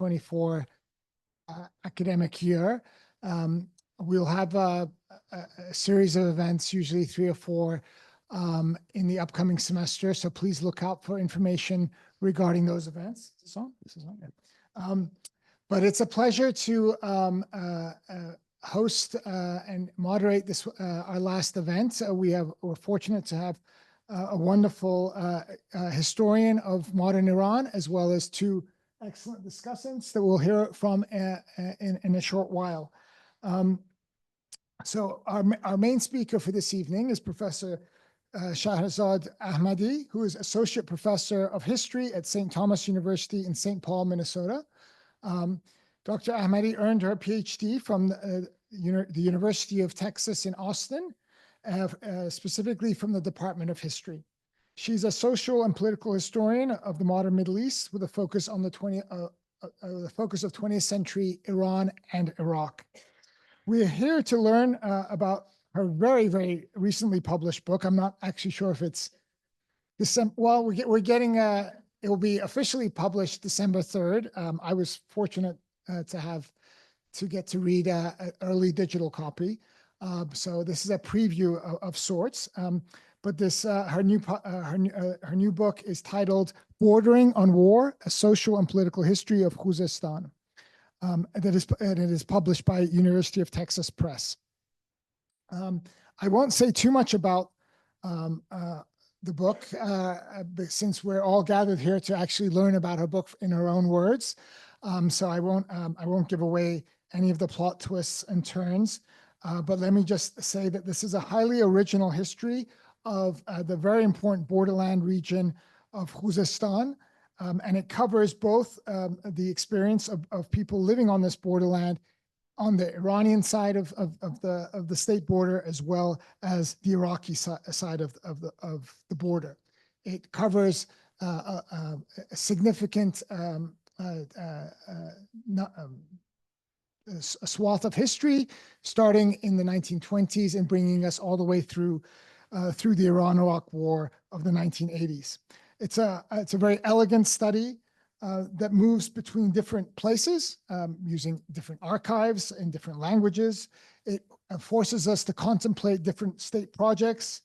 2024 academic year. We'll have a series of events, usually 3 or 4, in the upcoming semester. So please look out for information regarding those events. Is this on? This is on. Yeah. But it's a pleasure to host and moderate this our last event. We're fortunate to have a wonderful historian of modern Iran, as well as 2 excellent discussants that we'll hear from in a short while. So our main speaker for this evening is Professor Shaherzad Ahmadi, who is Associate Professor of History at St. Thomas University in St. Paul, Minnesota. Dr. Ahmadi earned her PhD from the University of Texas in Austin, specifically from the Department of History. She's a social and political historian of the modern Middle East with a focus on the focus of 20th century Iran and Iraq. We're here to learn about her very, very recently published book. I'm not actually sure if it's December. Well, we're getting it will be officially published December 3rd. I was fortunate to get to read an early digital copy. So this is a preview of sorts. But this her new book is titled "Bordering on War: A Social and Political History of Khuzestan." It is published by University of Texas Press. I won't say too much about the book, since we're all gathered here to actually learn about her book in her own words. So I won't give away any of the plot twists and turns. But let me just say that this is a highly original history of the very important borderland region of Khuzestan. And it covers both the experience of people living on this borderland on the Iranian side of the state border, as well as the Iraqi side of the border. It covers a significant a swath of history, starting in the 1920s and bringing us all the way through the Iran-Iraq War of the 1980s. It's a very elegant study that moves between different places, using different archives in different languages. It forces us to contemplate different state projects,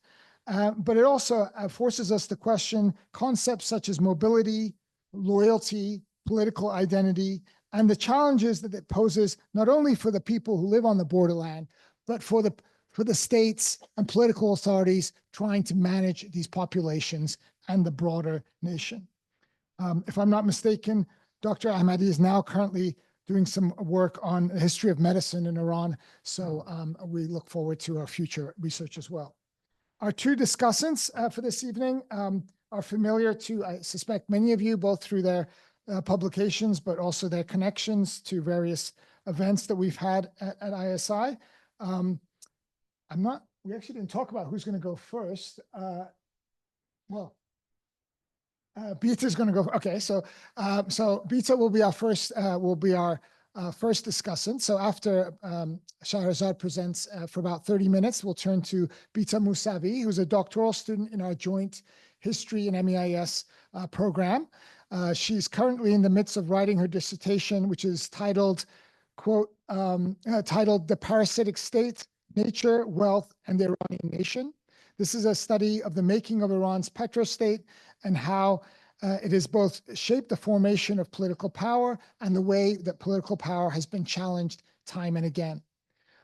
but it also forces us to question concepts such as mobility, loyalty, political identity, and the challenges that it poses not only for the people who live on the borderland, but for the states and political authorities trying to manage these populations and the broader nation. If I'm not mistaken, Dr. Ahmadi is now currently doing some work on the history of medicine in Iran, so we look forward to our future research as well. Our 2 discussants for this evening are familiar to, I suspect, many of you, both through their publications, but also their connections to various events that we've had at ISI. We actually didn't talk about who's going to go first. Bita is going to go. Okay, so Bita will be our first first discussant. So after Shaherzad presents for about 30 minutes, we'll turn to Bita Mousavi, who's a doctoral student in our joint history and MEIS program. She's currently in the midst of writing her dissertation, which is titled, quote, titled "The Parasitic State, Nature, Wealth, and the Iranian Nation." This is a study of the making of Iran's petrostate and how it has both shaped the formation of political power and the way that political power has been challenged time and again.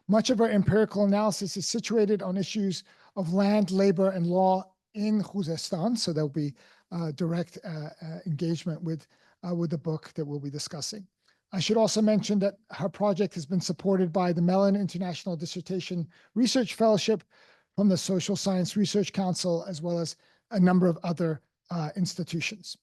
Much of our empirical analysis is situated on issues of land, labor, and law in Khuzestan, so there'll be direct engagement with the book that we'll be discussing. I should also mention that her project has been supported by the Mellon International Dissertation Research Fellowship from the Social Science Research Council, as well as a number of other institutions.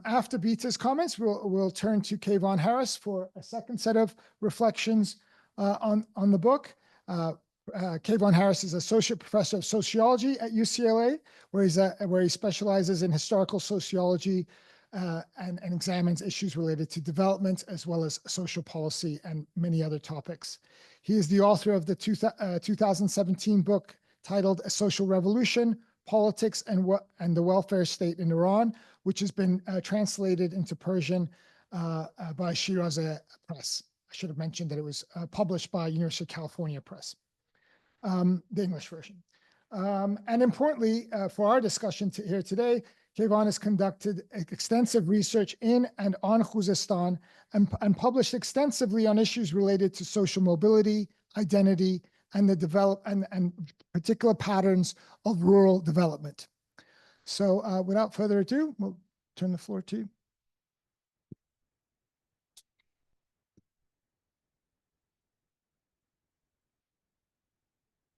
After Bita's comments, we'll turn to Kayvon Harris for a second set of reflections on the book. Kayvon Harris is Associate Professor of Sociology at UCLA, where he specializes in historical sociology and examines issues related to development, as well as social policy and many other topics. He is the author of the 2017 book titled "A Social Revolution, Politics and the Welfare State in Iran," which has been translated into Persian by Shiraz Press. I should have mentioned that it was published by University of California Press, the English version. And importantly, for our discussion here today, Keyvan has conducted extensive research in and on Khuzestan and published extensively on issues related to social mobility, identity, and the and particular patterns of rural development. So without further ado, we'll turn the floor to you.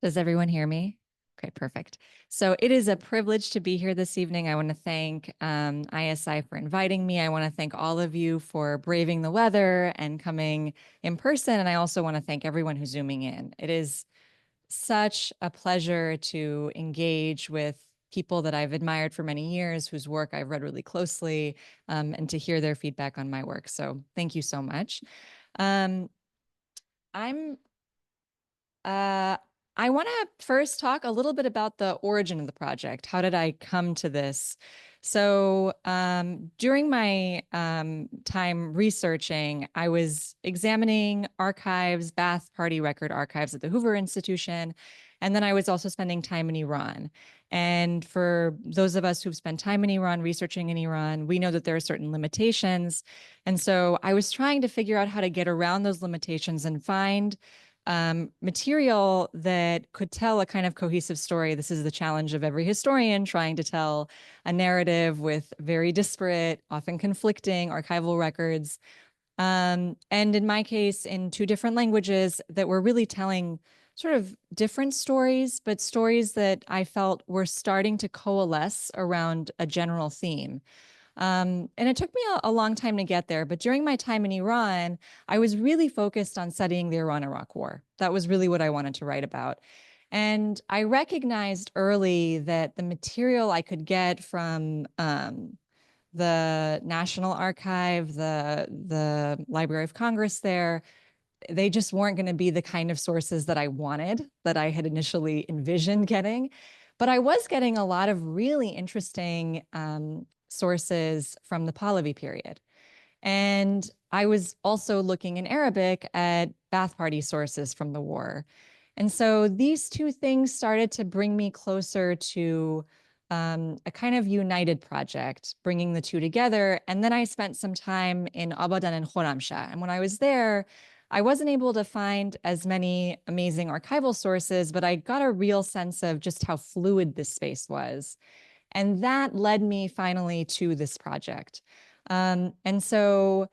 Does everyone hear me? Okay, perfect. So it is a privilege to be here this evening. I want to thank ISI for inviting me. I want to thank all of you for braving the weather and coming in person. And I also want to thank everyone who's zooming in. It is such a pleasure to engage with people that I've admired for many years, whose work I've read really closely, and to hear their feedback on my work. So thank you so much. I want to first talk a little bit about the origin of the project. How did I come to this? So during my time researching, I was examining archives, Ba'ath Party record archives at the Hoover Institution, and then I was also spending time in Iran. And for those of us who've spent time in Iran, researching in Iran, we know that there are certain limitations. And so I was trying to figure out how to get around those limitations and find material that could tell a kind of cohesive story. This is the challenge of every historian, trying to tell a narrative with very disparate, often conflicting archival records. And in my case, in two different languages that were really telling sort of different stories, but stories that I felt were starting to coalesce around a general theme. And it took me a long time to get there. But during my time in Iran, I was really focused on studying the Iran-Iraq War. That was really what I wanted to write about. And I recognized early that the material I could get from the National Archive, the Library of Congress there, they just weren't going to be the kind of sources that I wanted, that I had initially envisioned getting. But I was getting a lot of really interesting sources from the Pahlavi period. And I was also looking in Arabic at Ba'ath Party sources from the war. And so these two things started to bring me closer to a kind of united project, bringing the two together. And then I spent some time in Abadan and Khorramshahr. And when I was there, I wasn't able to find as many amazing archival sources, but I got a real sense of just how fluid this space was. And that led me finally to this project. And so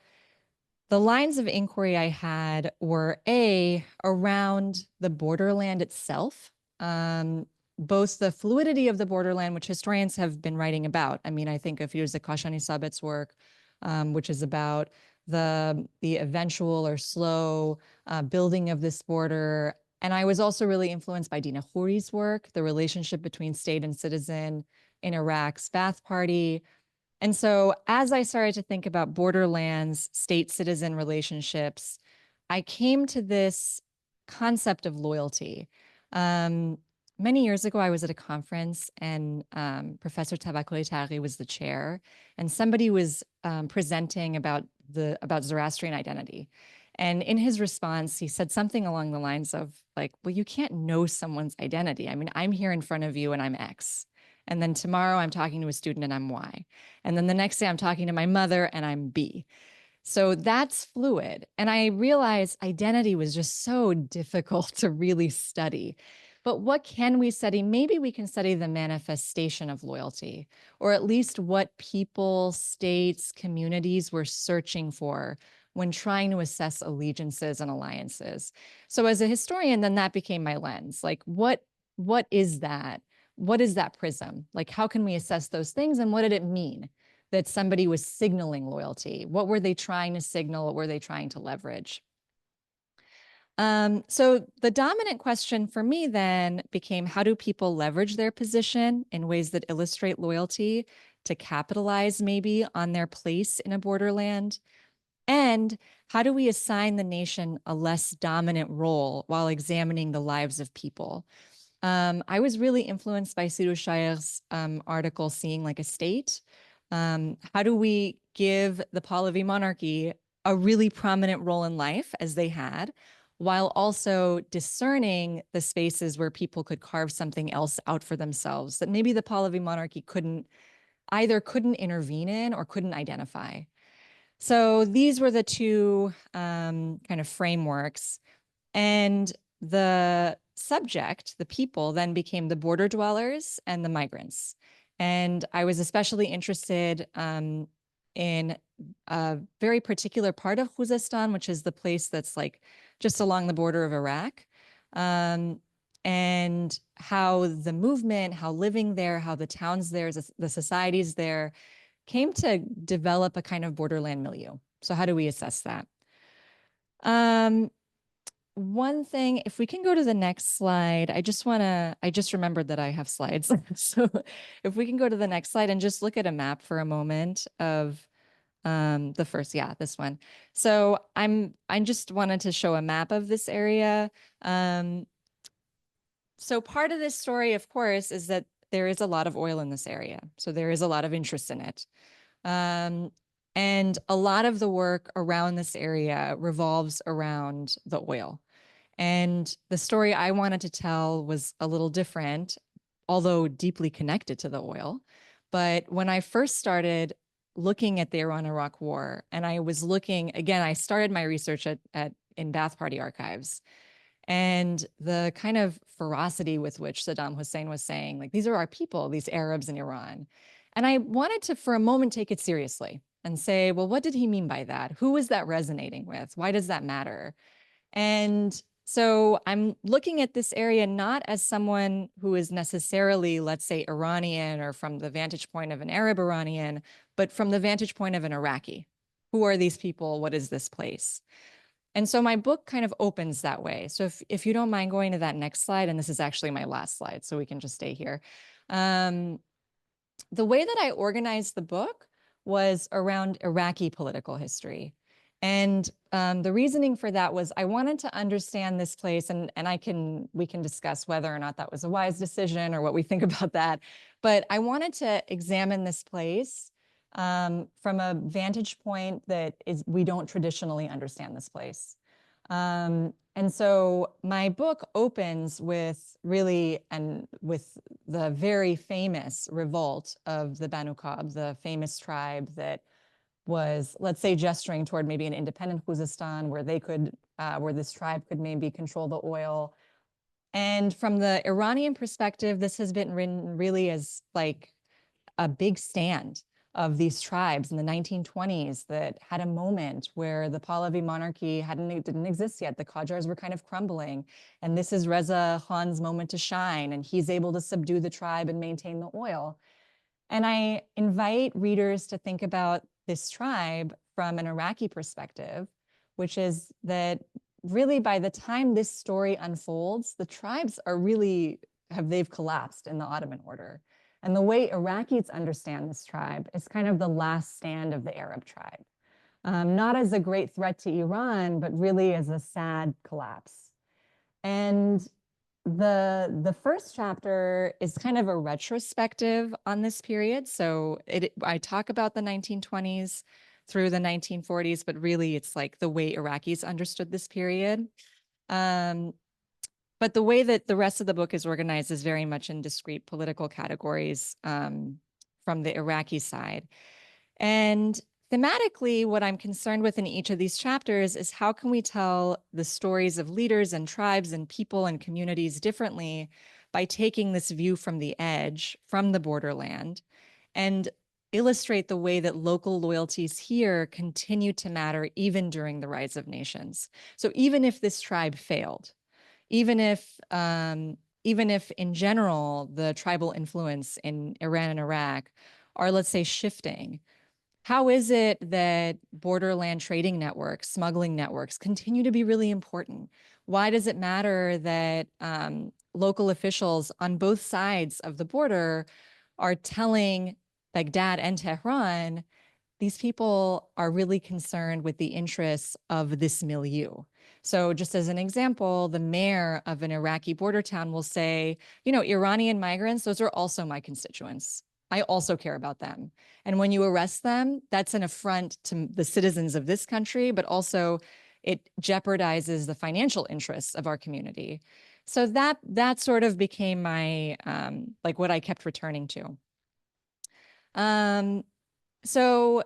the lines of inquiry I had were around the borderland itself, both the fluidity of the borderland, which historians have been writing about. I mean, I think of Firuzeh Kashani Sabit's work, which is about the eventual or slow building of this border. And I was also really influenced by Dina Khouri's work, the relationship between state and citizen in Iraq's Ba'ath Party. And so as I started to think about borderlands, state-citizen relationships, I came to this concept of loyalty. Many years ago, I was at a conference and Professor Tabakkoli Taghi was the chair, and somebody was presenting about Zoroastrian identity. And in his response, he said something along the lines of like, well, you can't know someone's identity. I mean, I'm here in front of you and I'm X. And then tomorrow I'm talking to a student and I'm Y. And then the next day I'm talking to my mother and I'm B. So that's fluid. And I realized identity was just so difficult to really study. But what can we study? Maybe we can study the manifestation of loyalty, or at least what people, states, communities were searching for when trying to assess allegiances and alliances. So as a historian, then that became my lens. Like, what is that? What is that prism? Like, how can we assess those things? And what did it mean that somebody was signaling loyalty? What were they trying to signal? What were they trying to leverage? So the dominant question for me then became, how do people leverage their position in ways that illustrate loyalty to capitalize maybe on their place in a borderland? And how do we assign the nation a less dominant role while examining the lives of people? I was really influenced by Siru Shayer's article, Seeing Like a State. How do we give the Pahlavi monarchy a really prominent role in life, as they had, while also discerning the spaces where people could carve something else out for themselves that maybe the Pahlavi monarchy couldn't intervene in or couldn't identify. So these were the two kind of frameworks. And the subject, the people, then became the border dwellers and the migrants. And I was especially interested in a very particular part of Khuzestan, which is the place that's like just along the border of Iraq. And how the movement, how living there, how the towns there, the societies there came to develop a kind of borderland milieu. So how do we assess that? One thing, if we can go to the next slide, I just remembered that I have slides. So if we can go to the next slide and just look at a map for a moment of the first, yeah, this one. So I just wanted to show a map of this area. So part of this story, of course, is that there is a lot of oil in this area. So there is a lot of interest in it. And a lot of the work around this area revolves around the oil. And the story I wanted to tell was a little different, although deeply connected to the oil. But when I first started looking at the Iran-Iraq War, and I was looking, again, I started my research in Ba'ath Party archives. And the kind of ferocity with which Saddam Hussein was saying, like, these are our people, these Arabs in Iran. And I wanted to, for a moment, take it seriously and say, well, what did he mean by that? Who was that resonating with? Why does that matter? And so I'm looking at this area not as someone who is necessarily, let's say, Iranian or from the vantage point of an Arab Iranian, but from the vantage point of an Iraqi. Who are these people? What is this place? And so my book kind of opens that way. So if you don't mind going to that next slide, and this is actually my last slide, so we can just stay here. The way that I organized the book was around Iraqi political history. And the reasoning for that was I wanted to understand this place, and we can discuss whether or not that was a wise decision or what we think about that. But I wanted to examine this place from a vantage point that we don't traditionally understand this place. And so my book opens with with the very famous revolt of the Banu Qab, the famous tribe that was, let's say, gesturing toward maybe an independent Khuzestan where where this tribe could maybe control the oil. And from the Iranian perspective, this has been written really as like a big stand of these tribes in the 1920s that had a moment where the Pahlavi monarchy didn't exist yet. The Qajars were kind of crumbling. And this is Reza Khan's moment to shine. And he's able to subdue the tribe and maintain the oil. And I invite readers to think about this tribe from an Iraqi perspective, which is that really by the time this story unfolds, the tribes are they've collapsed in the Ottoman order. And the way Iraqis understand this tribe is kind of the last stand of the Arab tribe, not as a great threat to Iran, but really as a sad collapse. And the first chapter is kind of a retrospective on this period. So I talk about the 1920s through the 1940s, but really it's like the way Iraqis understood this period. But the way that the rest of the book is organized is very much in discrete political categories from the Iraqi side. And thematically, what I'm concerned with in each of these chapters is how can we tell the stories of leaders and tribes and people and communities differently by taking this view from the edge, from the borderland, and illustrate the way that local loyalties here continue to matter even during the rise of nations. So even if this tribe failed, even if in general the tribal influence in Iran and Iraq are, let's say, shifting, how is it that borderland trading networks, smuggling networks continue to be really important? Why does it matter that local officials on both sides of the border are telling Baghdad and Tehran, these people are really concerned with the interests of this milieu? So just as an example, the mayor of an Iraqi border town will say, you know, Iranian migrants, those are also my constituents. I also care about them. And when you arrest them, that's an affront to the citizens of this country, but also it jeopardizes the financial interests of our community. So that sort of became my like what I kept returning to. So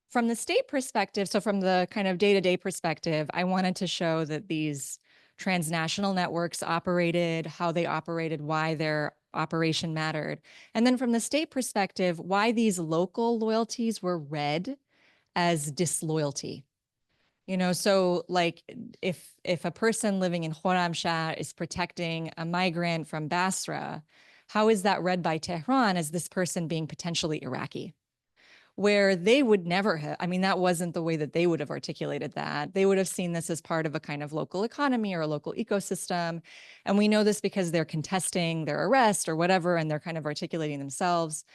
from the state perspective, so from the kind of day-to-day perspective, I wanted to show that these transnational networks operated, how they operated, why their operation mattered. And then from the state perspective, why these local loyalties were read as disloyalty. You know, so like if a person living in Khorramshahr is protecting a migrant from Basra, how is that read by Tehran as this person being potentially Iraqi? Where they would never have, I mean, that wasn't the way that they would have articulated that. They would have seen this as part of a kind of local economy or a local ecosystem. And we know this because they're contesting their arrest or whatever, and they're kind of articulating themselves.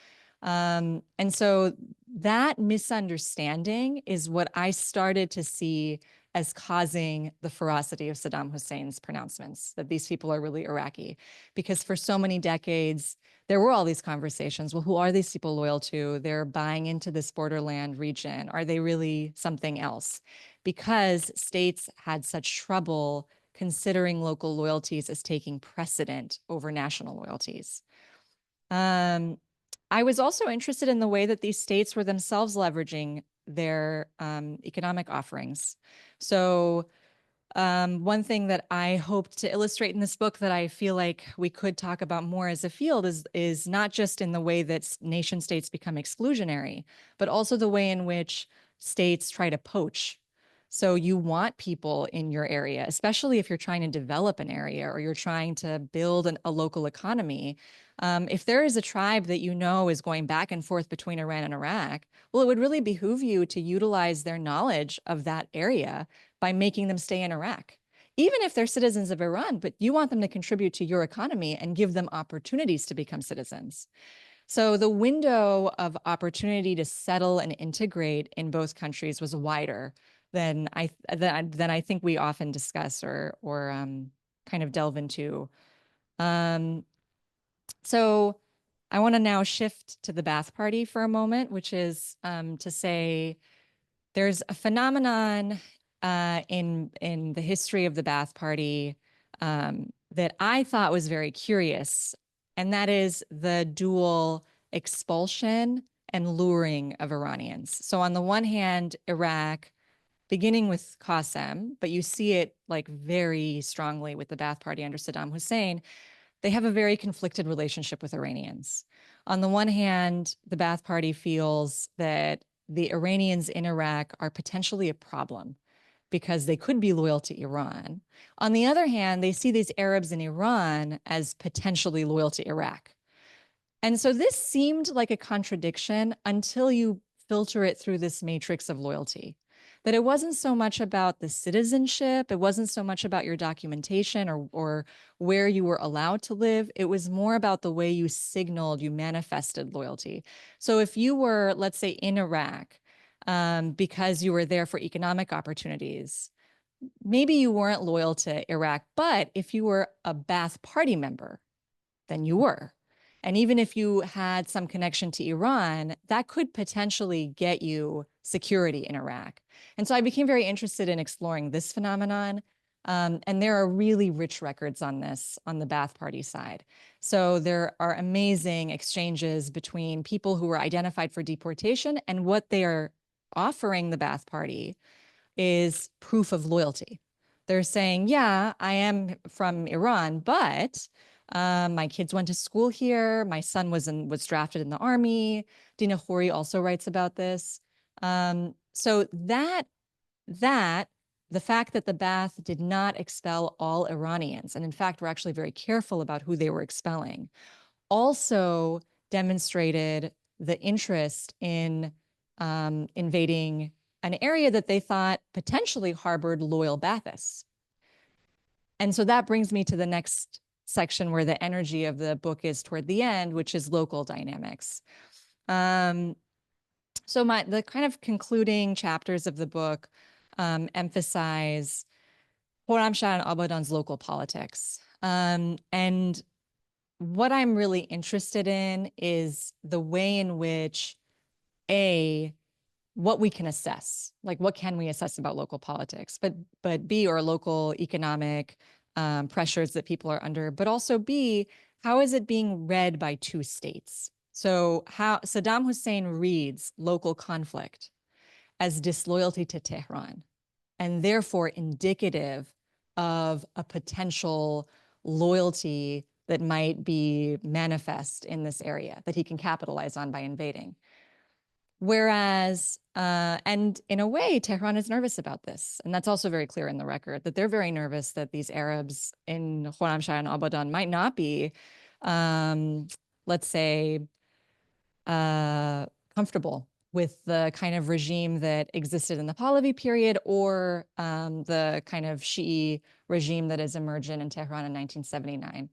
And so that misunderstanding is what I started to see as causing the ferocity of Saddam Hussein's pronouncements, that these people are really Iraqi. Because for so many decades, there were all these conversations. Well, who are these people loyal to? They're buying into this borderland region. Are they really something else? Because states had such trouble considering local loyalties as taking precedent over national loyalties. I was also interested in the way that these states were themselves leveraging their economic offerings. So one thing that I hope to illustrate in this book that I feel like we could talk about more as a field is not just in the way that nation states become exclusionary, but also the way in which states try to poach. So you want people in your area, especially if you're trying to develop an area or you're trying to build a local economy. If there is a tribe that you know is going back and forth between Iran and Iraq, well, it would really behoove you to utilize their knowledge of that area by making them stay in Iraq, even if they're citizens of Iran, but you want them to contribute to your economy and give them opportunities to become citizens. So the window of opportunity to settle and integrate in both countries was wider than I think we often discuss or kind of delve into. So I want to now shift to the Ba'ath Party for a moment, which is to say there's a phenomenon in the history of the Ba'ath Party that I thought was very curious, and that is the dual expulsion and luring of Iranians. So on the one hand, Iraq, beginning with Qasem, but you see it like very strongly with the Ba'ath Party under Saddam Hussein, they have a very conflicted relationship with Iranians. On the one hand, the Ba'ath Party feels that the Iranians in Iraq are potentially a problem because they could be loyal to Iran. On the other hand, they see these Arabs in Iran as potentially loyal to Iraq. And so this seemed like a contradiction until you filter it through this matrix of loyalty. That it wasn't so much about the citizenship, it wasn't so much about your documentation or where you were allowed to live. It was more about the way you signaled, you manifested loyalty. So if you were, let's say, in Iraq, because you were there for economic opportunities, maybe you weren't loyal to Iraq, but if you were a Ba'ath Party member, then you were. And even if you had some connection to Iran, that could potentially get you security in Iraq. And so I became very interested in exploring this phenomenon. And there are really rich records on this on the Ba'ath Party side. So there are amazing exchanges between people who were identified for deportation, and what they are offering the Ba'ath Party is proof of loyalty. They're saying, yeah, I am from Iran, but my kids went to school here. My son was drafted in the army. Dina Khoury also writes about this. So the fact that the Ba'ath did not expel all Iranians, and in fact, were actually very careful about who they were expelling, also demonstrated the interest in invading an area that they thought potentially harbored loyal Baathists. And so that brings me to the next section where the energy of the book is toward the end, which is local dynamics. So the kind of concluding chapters of the book emphasize Khorramshahr and Abadan's local politics. And what I'm really interested in is the way in which, A, what we can assess, like what can we assess about local politics, but B, or local economic pressures that people are under, but also B, how is it being read by two states? So how Saddam Hussein reads local conflict as disloyalty to Tehran, and therefore indicative of a potential loyalty that might be manifest in this area that he can capitalize on by invading. Whereas, and in a way, Tehran is nervous about this. And that's also very clear in the record that they're very nervous that these Arabs in Khorramshahr and Abadan might not be, let's say, comfortable with the kind of regime that existed in the Pahlavi period, or the kind of Shi'i regime that is emergent in Tehran in 1979.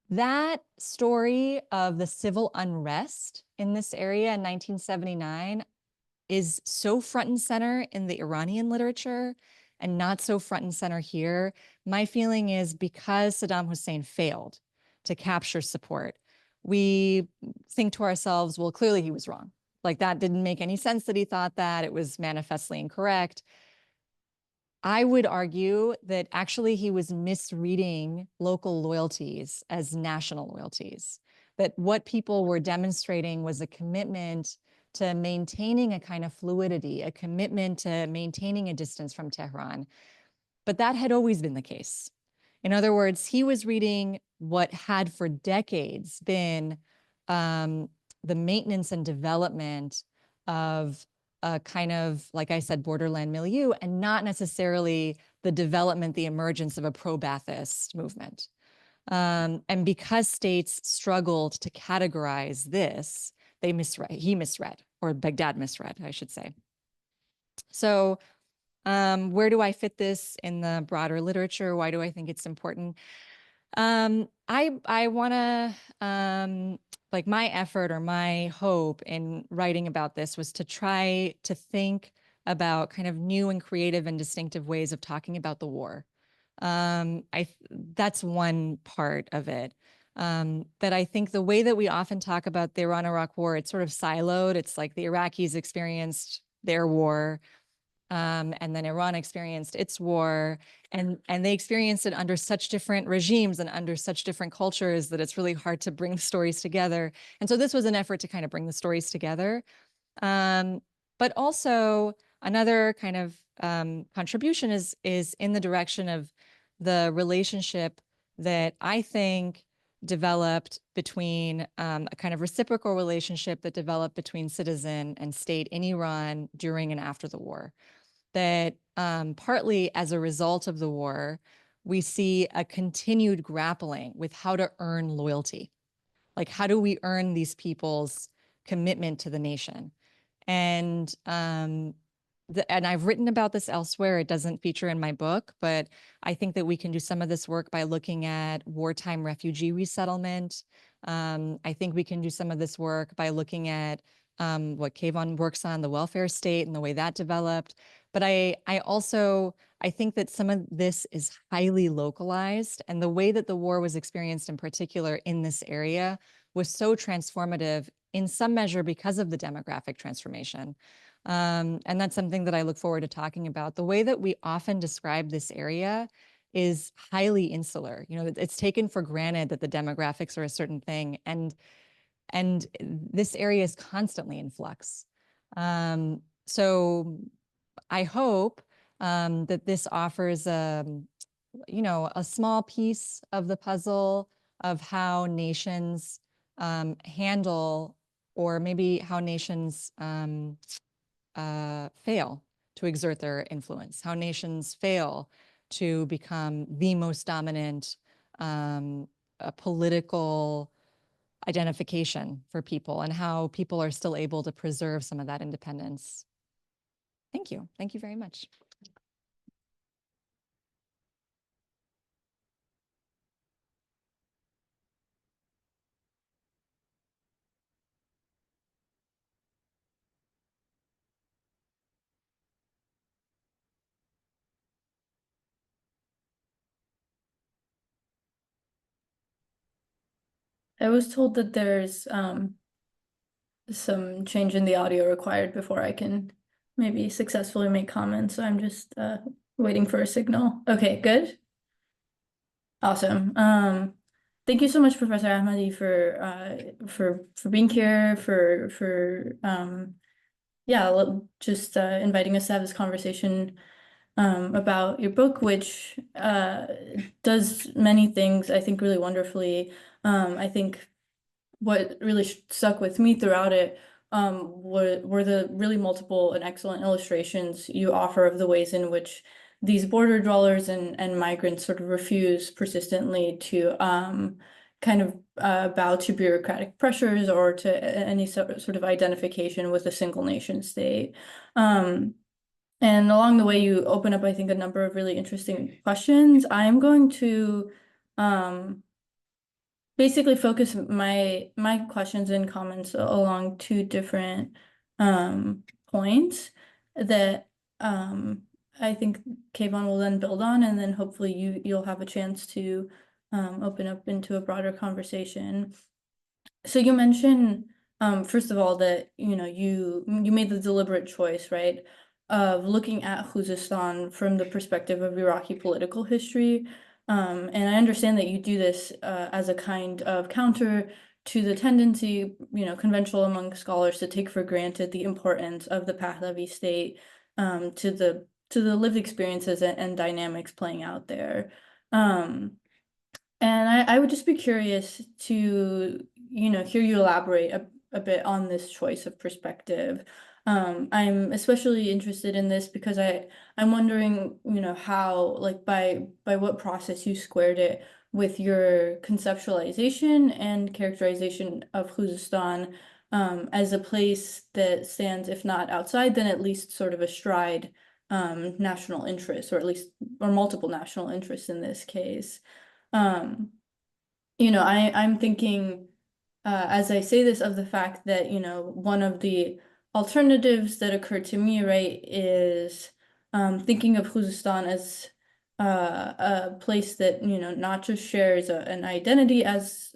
That story of the civil unrest in this area in 1979 is so front and center in the Iranian literature and not so front and center here. My feeling is because Saddam Hussein failed to capture support, we think to ourselves, well, clearly he was wrong. Like that didn't make any sense that he thought that. It was manifestly incorrect. I would argue that actually he was misreading local loyalties as national loyalties, that what people were demonstrating was a commitment to maintaining a kind of fluidity, a commitment to maintaining a distance from Tehran. But that had always been the case. In other words, he was reading what had for decades been the maintenance and development of a kind of, like I said, borderland milieu, and not necessarily the development, the emergence of a pro-Ba'athist movement. And because states struggled to categorize this, he misread, or Baghdad misread, I should say. So where do I fit this in the broader literature? Why do I think it's important? I want to, like my effort or my hope in writing about this was to try to think about kind of new and creative and distinctive ways of talking about the war. That's one part of it. That I think the way that we often talk about the Iran-Iraq war, it's sort of siloed. It's like the Iraqis experienced their war, and then Iran experienced its war, and they experienced it under such different regimes and under such different cultures that it's really hard to bring the stories together. And so this was an effort to kind of bring the stories together. But also another kind of contribution is in the direction of the relationship that I think developed between a kind of reciprocal relationship that developed between citizen and state in Iran during and after the war. That partly as a result of the war, we see a continued grappling with how to earn loyalty. Like, how do we earn these people's commitment to the nation? And and I've written about this elsewhere. It doesn't feature in my book, but I think that we can do some of this work by looking at wartime refugee resettlement. I think we can do some of this work by looking at what Kayvon works on, the welfare state and the way that developed. But I think that some of this is highly localized, and the way that the war was experienced in particular in this area was so transformative in some measure because of the demographic transformation. And that's something that I look forward to talking about. The way that we often describe this area is highly insular. You know, it's taken for granted that the demographics are a certain thing, and this area is constantly in flux. So I hope that this offers you know, a small piece of the puzzle of how nations handle, or maybe how nations fail to exert their influence, how nations fail to become the most dominant political identification for people, and how people are still able to preserve some of that independence. Thank you. Thank you very much. I was told that there's some change in the audio required before I can maybe successfully make comments. So I'm just waiting for a signal. Okay, good. Awesome. Thank you so much, Professor Ahmadi, for being here, just inviting us to have this conversation about your book, which does many things, I think, really wonderfully. I think what really stuck with me throughout it were the really multiple and excellent illustrations you offer of the ways in which these border dwellers and migrants sort of refuse persistently to kind of bow to bureaucratic pressures or to any sort of identification with a single nation state. And along the way, you open up, I think, a number of really interesting questions. I'm going to basically focus my questions and comments along two different points that I think Kayvon will then build on, and then hopefully you'll have a chance to open up into a broader conversation. So you mentioned, first of all, that you made the deliberate choice, right, of looking at Khuzestan from the perspective of Iraqi political history. And I understand that you do this as a kind of counter to the tendency, conventional among scholars to take for granted the importance of the Pahlavi state to the lived experiences and dynamics playing out there. And I would just be curious to, hear you elaborate a bit on this choice of perspective. I'm especially interested in this because I'm wondering, how, like, by what process you squared it with your conceptualization and characterization of Khuzestan as a place that stands, if not outside, then at least sort of astride national interests, or multiple national interests in this case. I'm thinking, as I say this, of the fact that, one of the alternatives that occurred to me, right, is thinking of Khuzestan as a place that, not just shares an identity as,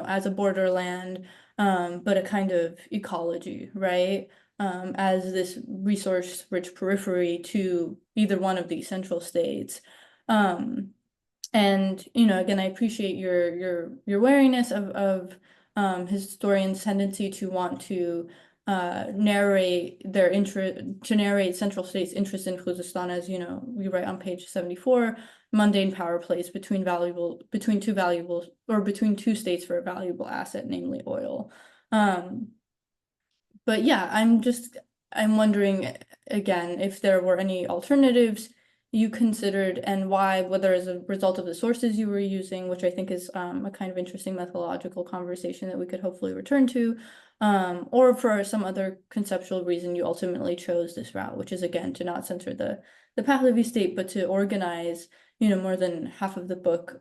as a borderland, but a kind of ecology, right, as this resource-rich periphery to either one of these central states. And, again, I appreciate your wariness of historians' tendency to want to narrate central states' interest in Khuzestan as, we write on page 74, mundane power plays between two states for a valuable asset, namely oil. But yeah, I'm wondering again if there were any alternatives you considered and why, whether as a result of the sources you were using, which I think is a kind of interesting methodological conversation that we could hopefully return to, or for some other conceptual reason you ultimately chose this route, which is, again, to not censor the Pahlavi state, but to organize, more than half of the book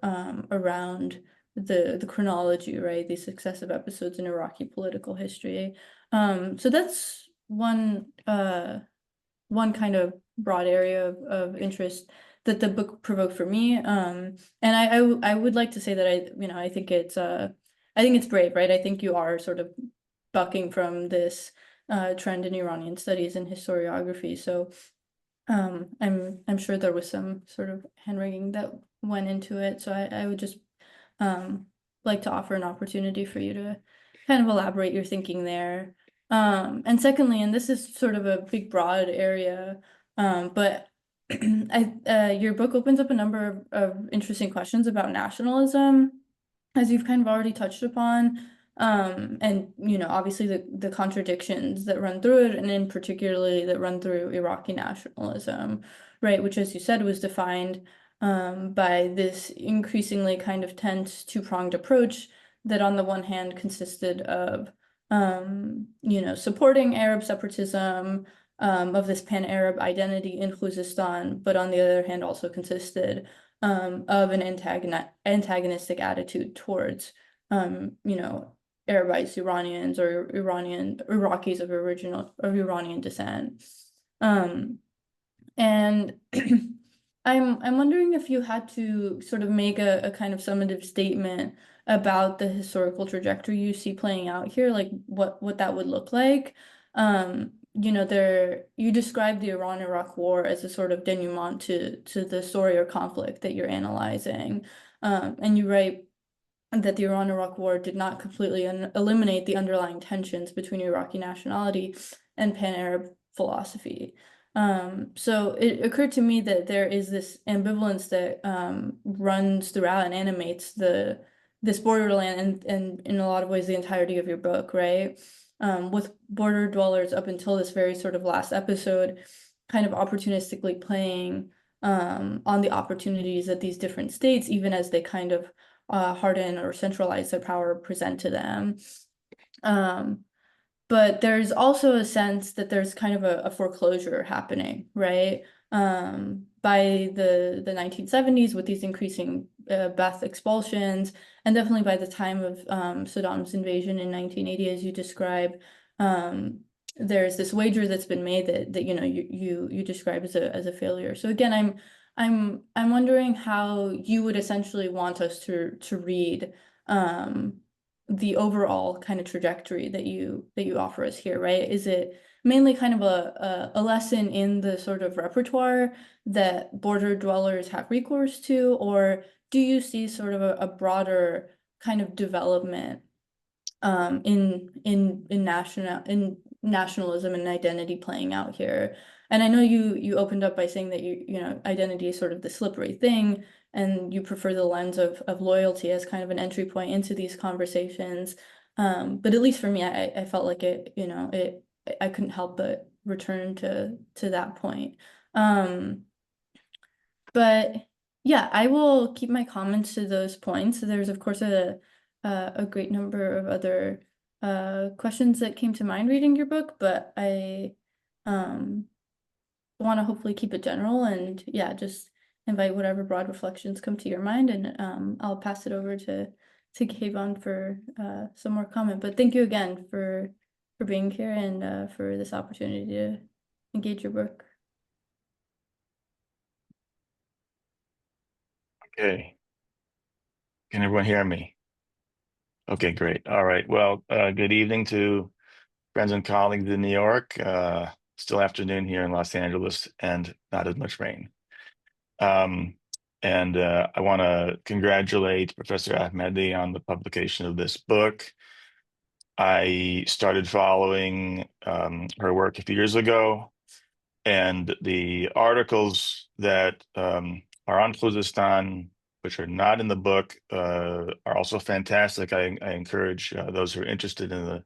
around the chronology, right? These successive episodes in Iraqi political history. So that's one kind of broad area of interest that the book provoked for me. And I would like to say that I think it's brave, right? I think you are sort of bucking from this trend in Iranian studies and historiography. So I'm sure there was some sort of hand-wringing that went into it. So I would just like to offer an opportunity for you to kind of elaborate your thinking there. And secondly, and this is sort of a big, broad area, but your book opens up a number of interesting questions about nationalism, as you've kind of already touched upon, and obviously the contradictions that run through it, and in particularly that run through Iraqi nationalism, right, which, as you said, was defined by this increasingly kind of tense two-pronged approach that on the one hand consisted of supporting Arab separatism, of this pan-Arab identity in Khuzestan, but on the other hand also consisted of an antagonistic attitude towards, Arabized Iranians or Iraqis of Iranian descent. And I'm wondering if you had to sort of make a kind of summative statement about the historical trajectory you see playing out here, like what that would look like. You know, you describe the Iran-Iraq War as a sort of denouement to the story or conflict that you're analyzing. And you write that the Iran-Iraq War did not completely eliminate the underlying tensions between Iraqi nationality and pan-Arab philosophy. So it occurred to me that there is this ambivalence that runs throughout and animates this borderland and in a lot of ways the entirety of your book, right? With border dwellers up until this very sort of last episode, kind of opportunistically playing on the opportunities that these different states, even as they kind of harden or centralize their power, present to them. But there's also a sense that there's kind of a foreclosure happening, right? By the 1970s with these increasing Ba'ath expulsions, and definitely by the time of Saddam's invasion in 1980, as you describe, there's this wager that's been made that you know you describe as a failure. So again, I'm wondering how you would essentially want us to read the overall kind of trajectory that you offer us here, right? Is it mainly kind of a lesson in the sort of repertoire that border dwellers have recourse to, or do you see sort of a broader kind of development in nationalism and identity playing out here? And I know you opened up by saying that you know identity is sort of the slippery thing, and you prefer the lens of loyalty as kind of an entry point into these conversations. But at least for me, I felt like I couldn't help but return to that point. But yeah, I will keep my comments to those points. There's of course a great number of other questions that came to mind reading your book, but I want to hopefully keep it general and yeah, just invite whatever broad reflections come to your mind, and I'll pass it over to Kayvon for some more comment. But thank you again for being here and for this opportunity to engage your work. Okay. Can everyone hear me? Okay, great. All right. Well, good evening to friends and colleagues in New York. Still afternoon here in Los Angeles and not as much rain. And I want to congratulate Professor Ahmadi on the publication of this book. I started following her work a few years ago, and the articles that are on Khuzestan, which are not in the book, are also fantastic. I encourage those who are interested in the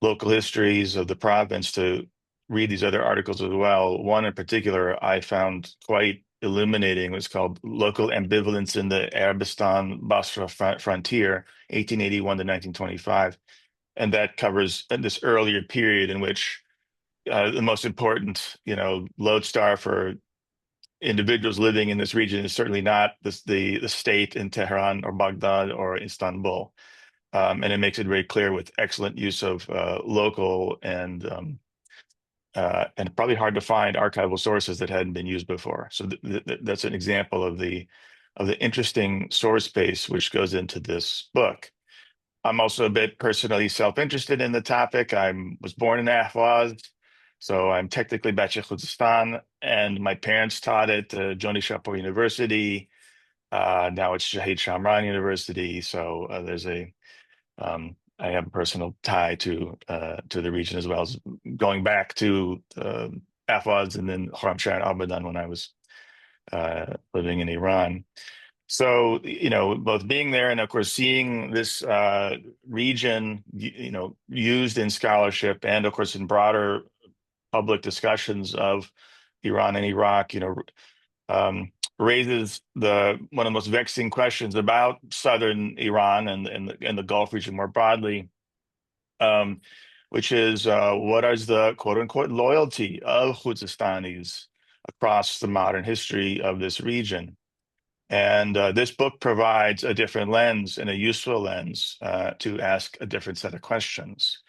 local histories of the province to read these other articles as well. One in particular I found quite illuminating. It was called Local Ambivalence in the Arabistan-Basra Frontier, 1881 to 1925. And that covers this earlier period in which the most important, lodestar for individuals living in this region is certainly not the state in Tehran or Baghdad or Istanbul. And it makes it very clear with excellent use of local and probably hard to find archival sources that hadn't been used before. So that's an example of the interesting source base which goes into this book. I'm also a bit personally self-interested in the topic. I was born in Ahvaz, so I'm technically Bache Khuzestan, and my parents taught at Joni Shapur University. Now it's Shahid Shamran University. So I have a personal tie to the region, as well as going back to Ahvaz and then Khorramshahr and Abadan when I was living in Iran. So, both being there and of course seeing this region, used in scholarship and of course in broader public discussions of Iran and Iraq, raises one of the most vexing questions about southern Iran and the Gulf region more broadly, which is what is the quote unquote loyalty of Khuzestanis across the modern history of this region? And this book provides a different lens and a useful lens to ask a different set of questions.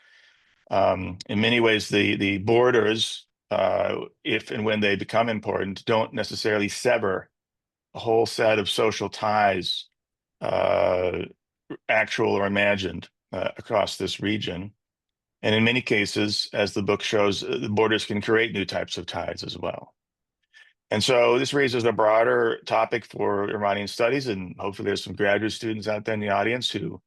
In many ways, the borders, if and when they become important, don't necessarily sever a whole set of social ties actual or imagined across this region. And in many cases, as the book shows, the borders can create new types of ties as well. And so this raises a broader topic for Iranian studies, and hopefully there's some graduate students out there in the audience who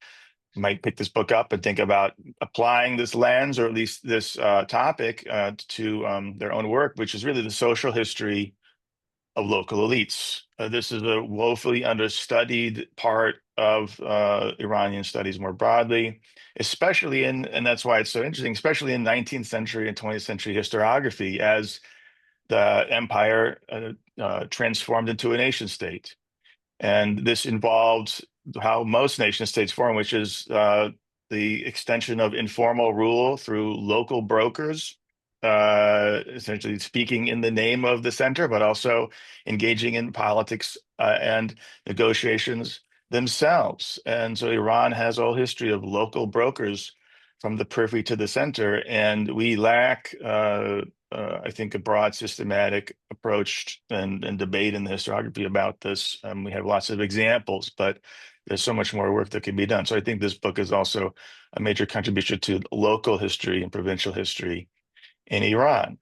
might pick this book up and think about applying this lens, or at least this topic, to their own work, which is really the social history of local elites. This is a woefully understudied part of Iranian studies more broadly, especially and that's why it's so interesting, especially in 19th century and 20th century historiography, as the empire transformed into a nation state. And this involved how most nation states form, which is the extension of informal rule through local brokers, essentially speaking in the name of the center, but also engaging in politics and negotiations themselves. And so Iran has a whole history of local brokers from the periphery to the center, and we lack, I think, a broad systematic approach and debate in the historiography about this. We have lots of examples, but there's so much more work that can be done. So I think this book is also a major contribution to local history and provincial history in Iran,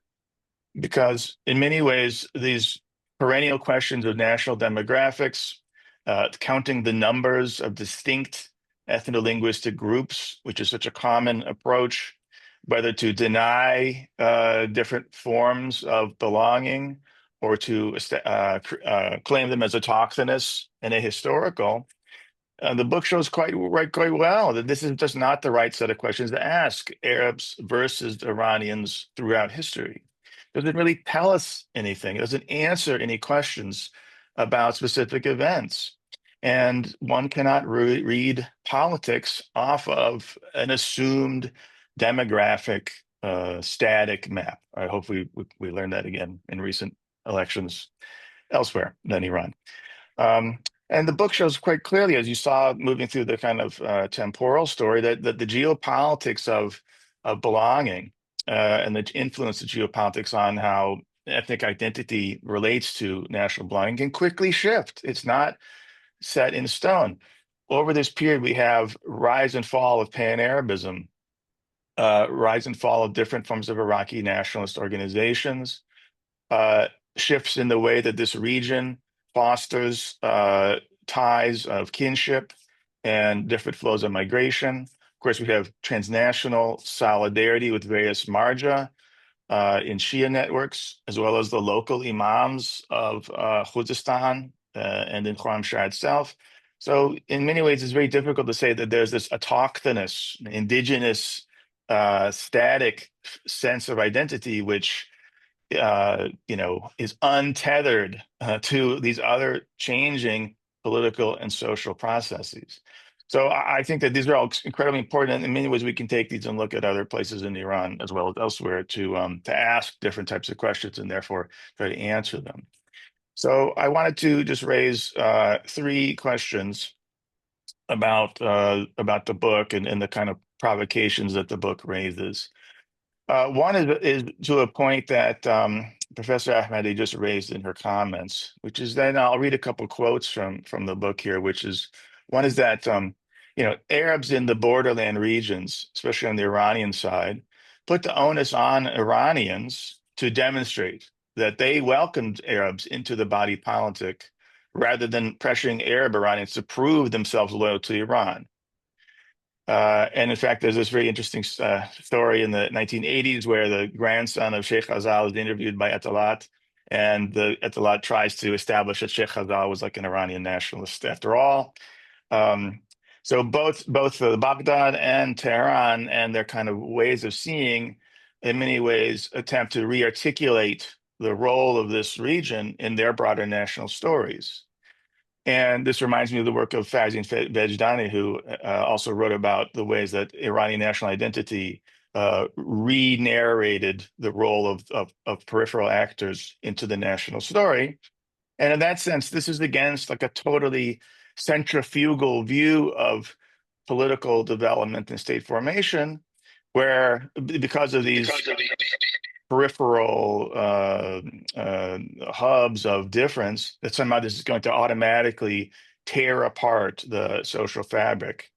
because in many ways, these perennial questions of national demographics, counting the numbers of distinct ethno-linguistic groups, which is such a common approach, whether to deny different forms of belonging or to claim them as autochthonous and ahistorical. The book shows quite well that this is just not the right set of questions to ask Arabs versus Iranians throughout history. It doesn't really tell us anything. It doesn't answer any questions about specific events. And one cannot read politics off of an assumed demographic static map. I hope we learned that again in recent elections elsewhere than Iran. And the book shows quite clearly, as you saw moving through the kind of temporal story, that the geopolitics of belonging and the influence of geopolitics on how ethnic identity relates to national belonging can quickly shift. It's not set in stone. Over this period, we have rise and fall of pan-Arabism, rise and fall of different forms of Iraqi nationalist organizations, shifts in the way that this region fosters ties of kinship and different flows of migration. Of course, we have transnational solidarity with various marja in Shia networks, as well as the local imams of Khuzestan and in Khorramshahr itself. So in many ways, it's very difficult to say that there's this autochthonous, indigenous, static sense of identity, which is untethered to these other changing political and social processes. So I think that these are all incredibly important. And in many ways, we can take these and look at other places in Iran as well as elsewhere to ask different types of questions and therefore try to answer them. So I wanted to just raise three questions about the book and the kind of provocations that the book raises. One is to a point that Professor Ahmadi just raised in her comments, which is that I'll read a couple quotes from the book here, which is one is that Arabs in the borderland regions, especially on the Iranian side, put the onus on Iranians to demonstrate that they welcomed Arabs into the body politic rather than pressuring Arab Iranians to prove themselves loyal to Iran. And in fact, there's this very interesting story in the 1980s where the grandson of Sheikh Khazal was interviewed by Atalat, and the Atalat tries to establish that Sheikh Khazal was like an Iranian nationalist after all. So both Baghdad and Tehran and their kind of ways of seeing, in many ways, attempt to re-articulate the role of this region in their broader national stories. And this reminds me of the work of Fazin Vejdani, who also wrote about the ways that Iranian national identity re-narrated the role of peripheral actors into the national story. And in that sense, this is against like a totally centrifugal view of political development and state formation, where because of these peripheral hubs of difference, that somehow this is going to automatically tear apart the social fabric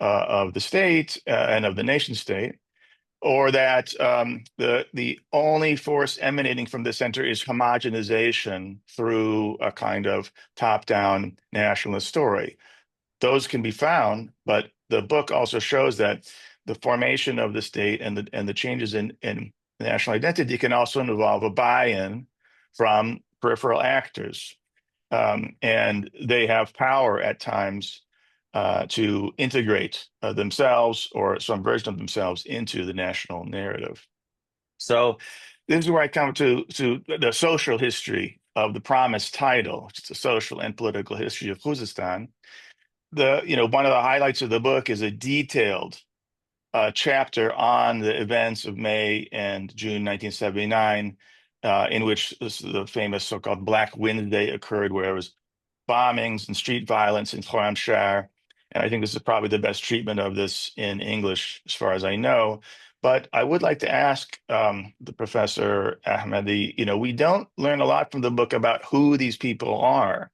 of the state and of the nation state, or that the only force emanating from the center is homogenization through a kind of top-down nationalist story. Those can be found, but the book also shows that the formation of the state and the changes in national identity can also involve a buy-in from peripheral actors. And they have power at times to integrate themselves or some version of themselves into the national narrative. So this is where I come to the social history of the promised title, which is the social and political history of Khuzestan. One of the highlights of the book is a detailed chapter on the events of May and June 1979, in which the famous so-called Black Wednesday occurred, where it was bombings and street violence in Khorramshahr. And I think this is probably the best treatment of this in English, as far as I know. But I would like to ask the Professor Ahmadi, we don't learn a lot from the book about who these people are.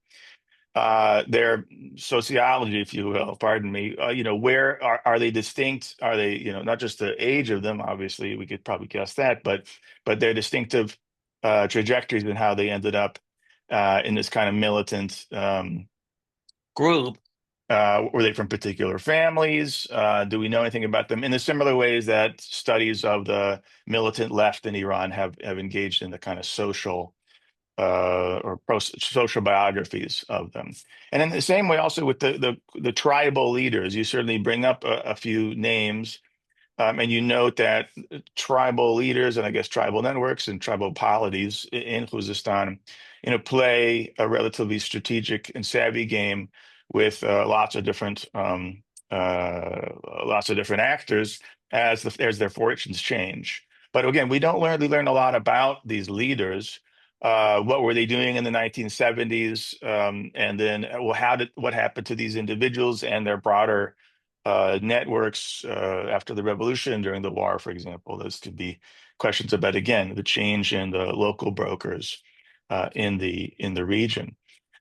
Their sociology, if you will, pardon me, where are they distinct? Are they, not just the age of them, obviously, we could probably guess that, but their distinctive trajectories and how they ended up in this kind of militant group. Were they from particular families? Do we know anything about them in the similar ways that studies of the militant left in Iran have engaged in the kind of social or social biographies of them? And in the same way, also with the tribal leaders, you certainly bring up a few names, and you note that tribal leaders and I guess tribal networks and tribal polities in Khuzestan, play a relatively strategic and savvy game with lots of different actors as their fortunes change. But again, we don't really learn a lot about these leaders. What were they doing in the 1970s? And then, what happened to these individuals and their broader networks after the revolution, during the war, for example? Those could be questions about, again, the change in the local brokers in the region.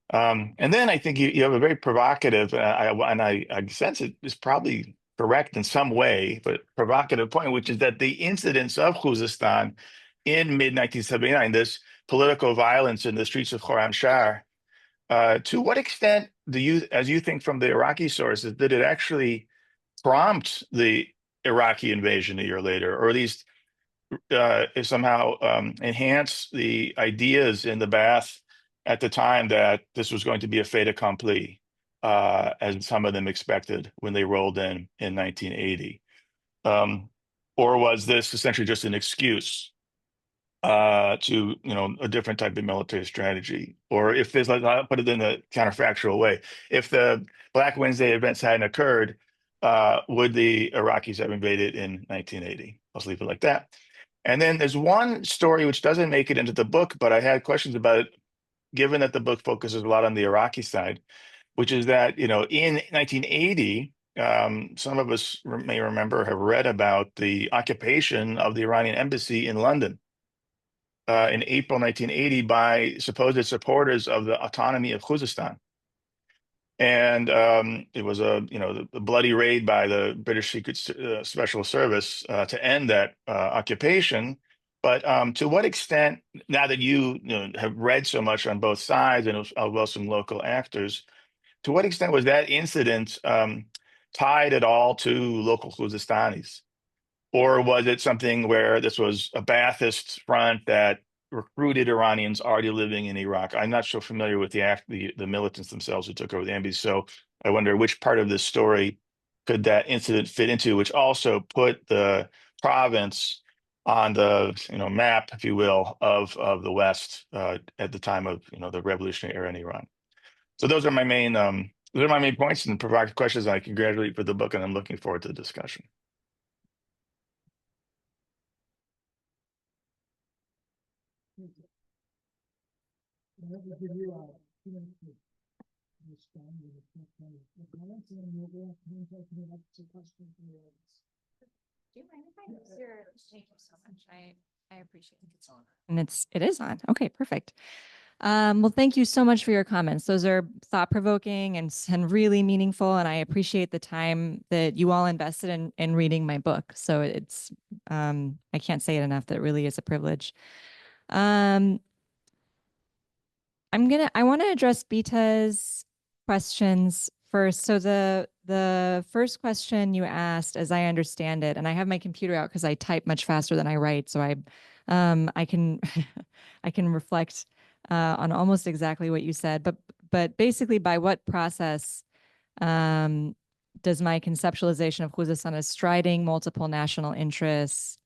And then I think you have a very provocative, and I sense it is probably correct in some way, but provocative point, which is that the incidents of Khuzestan in mid-1979, this political violence in the streets of Khorramshahr, to what extent as you think from the Iraqi sources, did it actually prompt the Iraqi invasion a year later, or at least somehow enhance the ideas in the Ba'ath at the time that this was going to be a fait accompli, as some of them expected when they rolled in 1980? Or was this essentially just an excuse to a different type of military strategy? Or if there's, I'll put it in a counterfactual way, if the Black Wednesday events hadn't occurred, would the Iraqis have invaded in 1980? I'll just leave it like that. And then there's one story which doesn't make it into the book, but I had questions about it, given that the book focuses a lot on the Iraqi side, which is that, in 1980, some of us may remember or have read about the occupation of the Iranian embassy in London in April 1980 by supposed supporters of the autonomy of Khuzestan. And it was a bloody raid by the British Secret Special Service to end that occupation. But to what extent, now that you have read so much on both sides and as well some local actors, to what extent was that incident tied at all to local Khuzestanis? Or was it something where this was a Ba'athist front that recruited Iranians already living in Iraq? I'm not so familiar with the militants themselves who took over the embassy, so I wonder which part of this story could that incident fit into, which also put the province on the map, if you will, of the West at the time of the revolutionary era in Iran. So those are my main points and provocative questions. I congratulate you for the book, and I'm looking forward to the discussion. Do you mind if I use your? Thank you so much. I appreciate it. It's on. And it is on. Okay, perfect. Well, thank you so much for your comments. Those are thought-provoking and really meaningful, and I appreciate the time that you all invested in reading my book. So it's I can't say it enough that it really is a privilege. I want to address Bita's questions first. So the first question you asked, as I understand it, and I have my computer out because I type much faster than I write, so I can I can reflect on almost exactly what you said, but basically, by what process does my conceptualization of Khuzestan as striding multiple national interests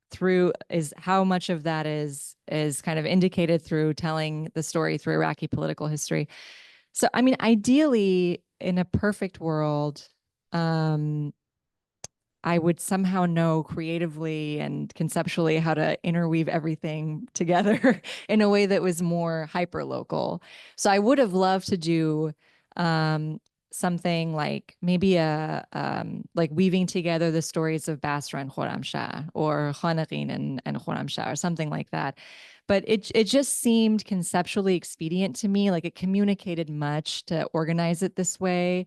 through is how much of that is kind of indicated through telling the story through Iraqi political history. So, I mean, ideally, in a perfect world, I would somehow know creatively and conceptually how to interweave everything together in a way that was more hyper local. So I would have loved to do something like maybe like weaving together the stories of Basra and Khorramshahr, or Khanaqin and Khorramshahr, or something like that. But it just seemed conceptually expedient to me, like it communicated much to organize it this way,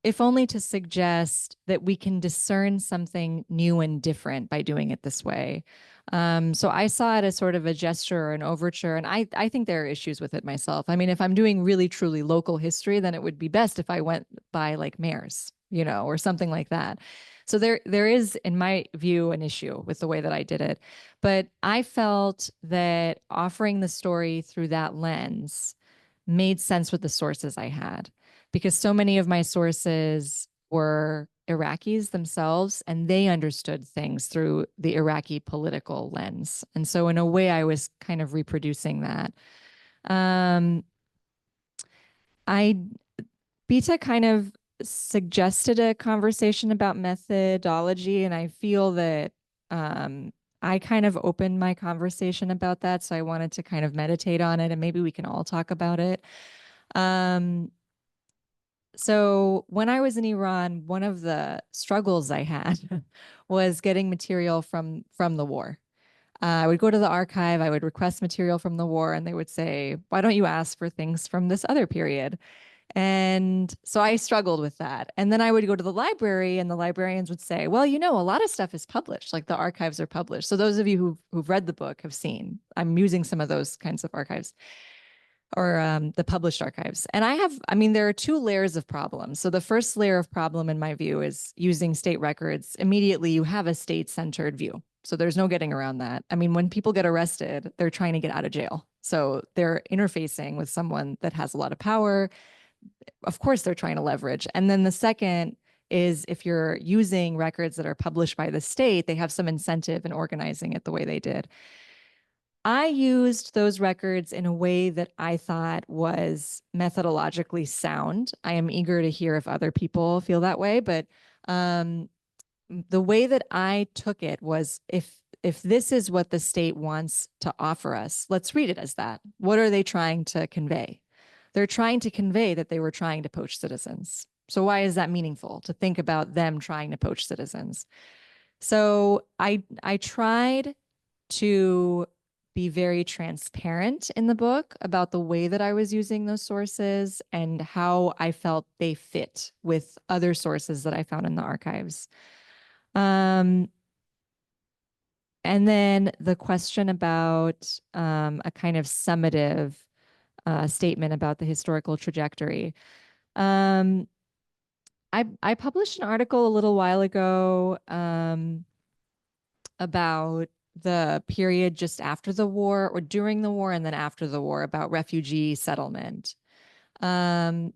if only to suggest that we can discern something new and different by doing it this way. So I saw it as sort of a gesture or an overture, and I think there are issues with it myself. I mean, if I'm doing really truly local history, then it would be best if I went by like mayors, or something like that. So there is, in my view, an issue with the way that I did it. But I felt that offering the story through that lens made sense with the sources I had, because so many of my sources were Iraqis themselves, and they understood things through the Iraqi political lens. And so in a way, I was kind of reproducing that. Bita kind of suggested a conversation about methodology, and I feel that I kind of opened my conversation about that. So I wanted to kind of meditate on it, and maybe we can all talk about it. So when I was in Iran, one of the struggles I had was getting material from the war. I would go to the archive, I would request material from the war, and they would say, why don't you ask for things from this other period? And so I struggled with that. And then I would go to the library, and the librarians would say, well, a lot of stuff is published, like the archives are published. So those of you who've read the book have seen, I'm using some of those kinds of archives, or the published archives. And there are two layers of problems. So the first layer of problem, in my view, is using state records. Immediately, you have a state-centered view. So there's no getting around that. I mean, when people get arrested, they're trying to get out of jail. So they're interfacing with someone that has a lot of power. Of course, they're trying to leverage. And then the second is, if you're using records that are published by the state, they have some incentive in organizing it the way they did. I used those records in a way that I thought was methodologically sound. I am eager to hear if other people feel that way, but the way that I took it was, if this is what the state wants to offer us, let's read it as that. What are they trying to convey? They're trying to convey that they were trying to poach citizens. So why is that meaningful to think about them trying to poach citizens? So I tried to be very transparent in the book about the way that I was using those sources and how I felt they fit with other sources that I found in the archives. And then the question about a kind of summative statement about the historical trajectory. I published an article a little while ago about the period just after the war, or during the war, and then after the war, about refugee settlement. Part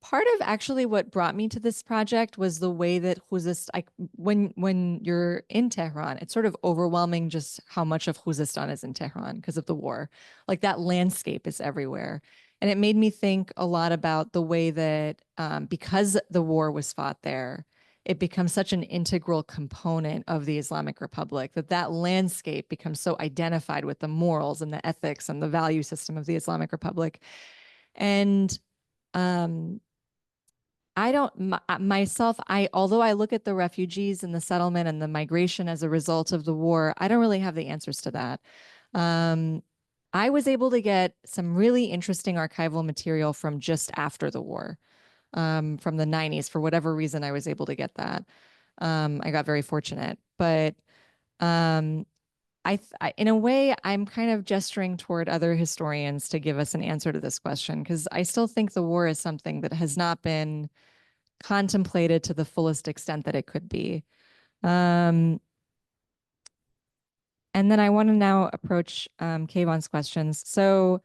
of actually what brought me to this project was the way that Khuzestan, when you're in Tehran, it's sort of overwhelming just how much of Khuzestan is in Tehran because of the war. Like, that landscape is everywhere. And it made me think a lot about the way that because the war was fought there, it becomes such an integral component of the Islamic Republic, that landscape becomes so identified with the morals and the ethics and the value system of the Islamic Republic. And although I look at the refugees and the settlement and the migration as a result of the war, I don't really have the answers to that. I was able to get some really interesting archival material from just after the war, from the 90s. For whatever reason, I was able to get that. I got very fortunate, but um, in a way, I'm kind of gesturing toward other historians to give us an answer to this question, because I still think the war is something that has not been contemplated to the fullest extent that it could be. And then I want to now approach Kayvon's questions. So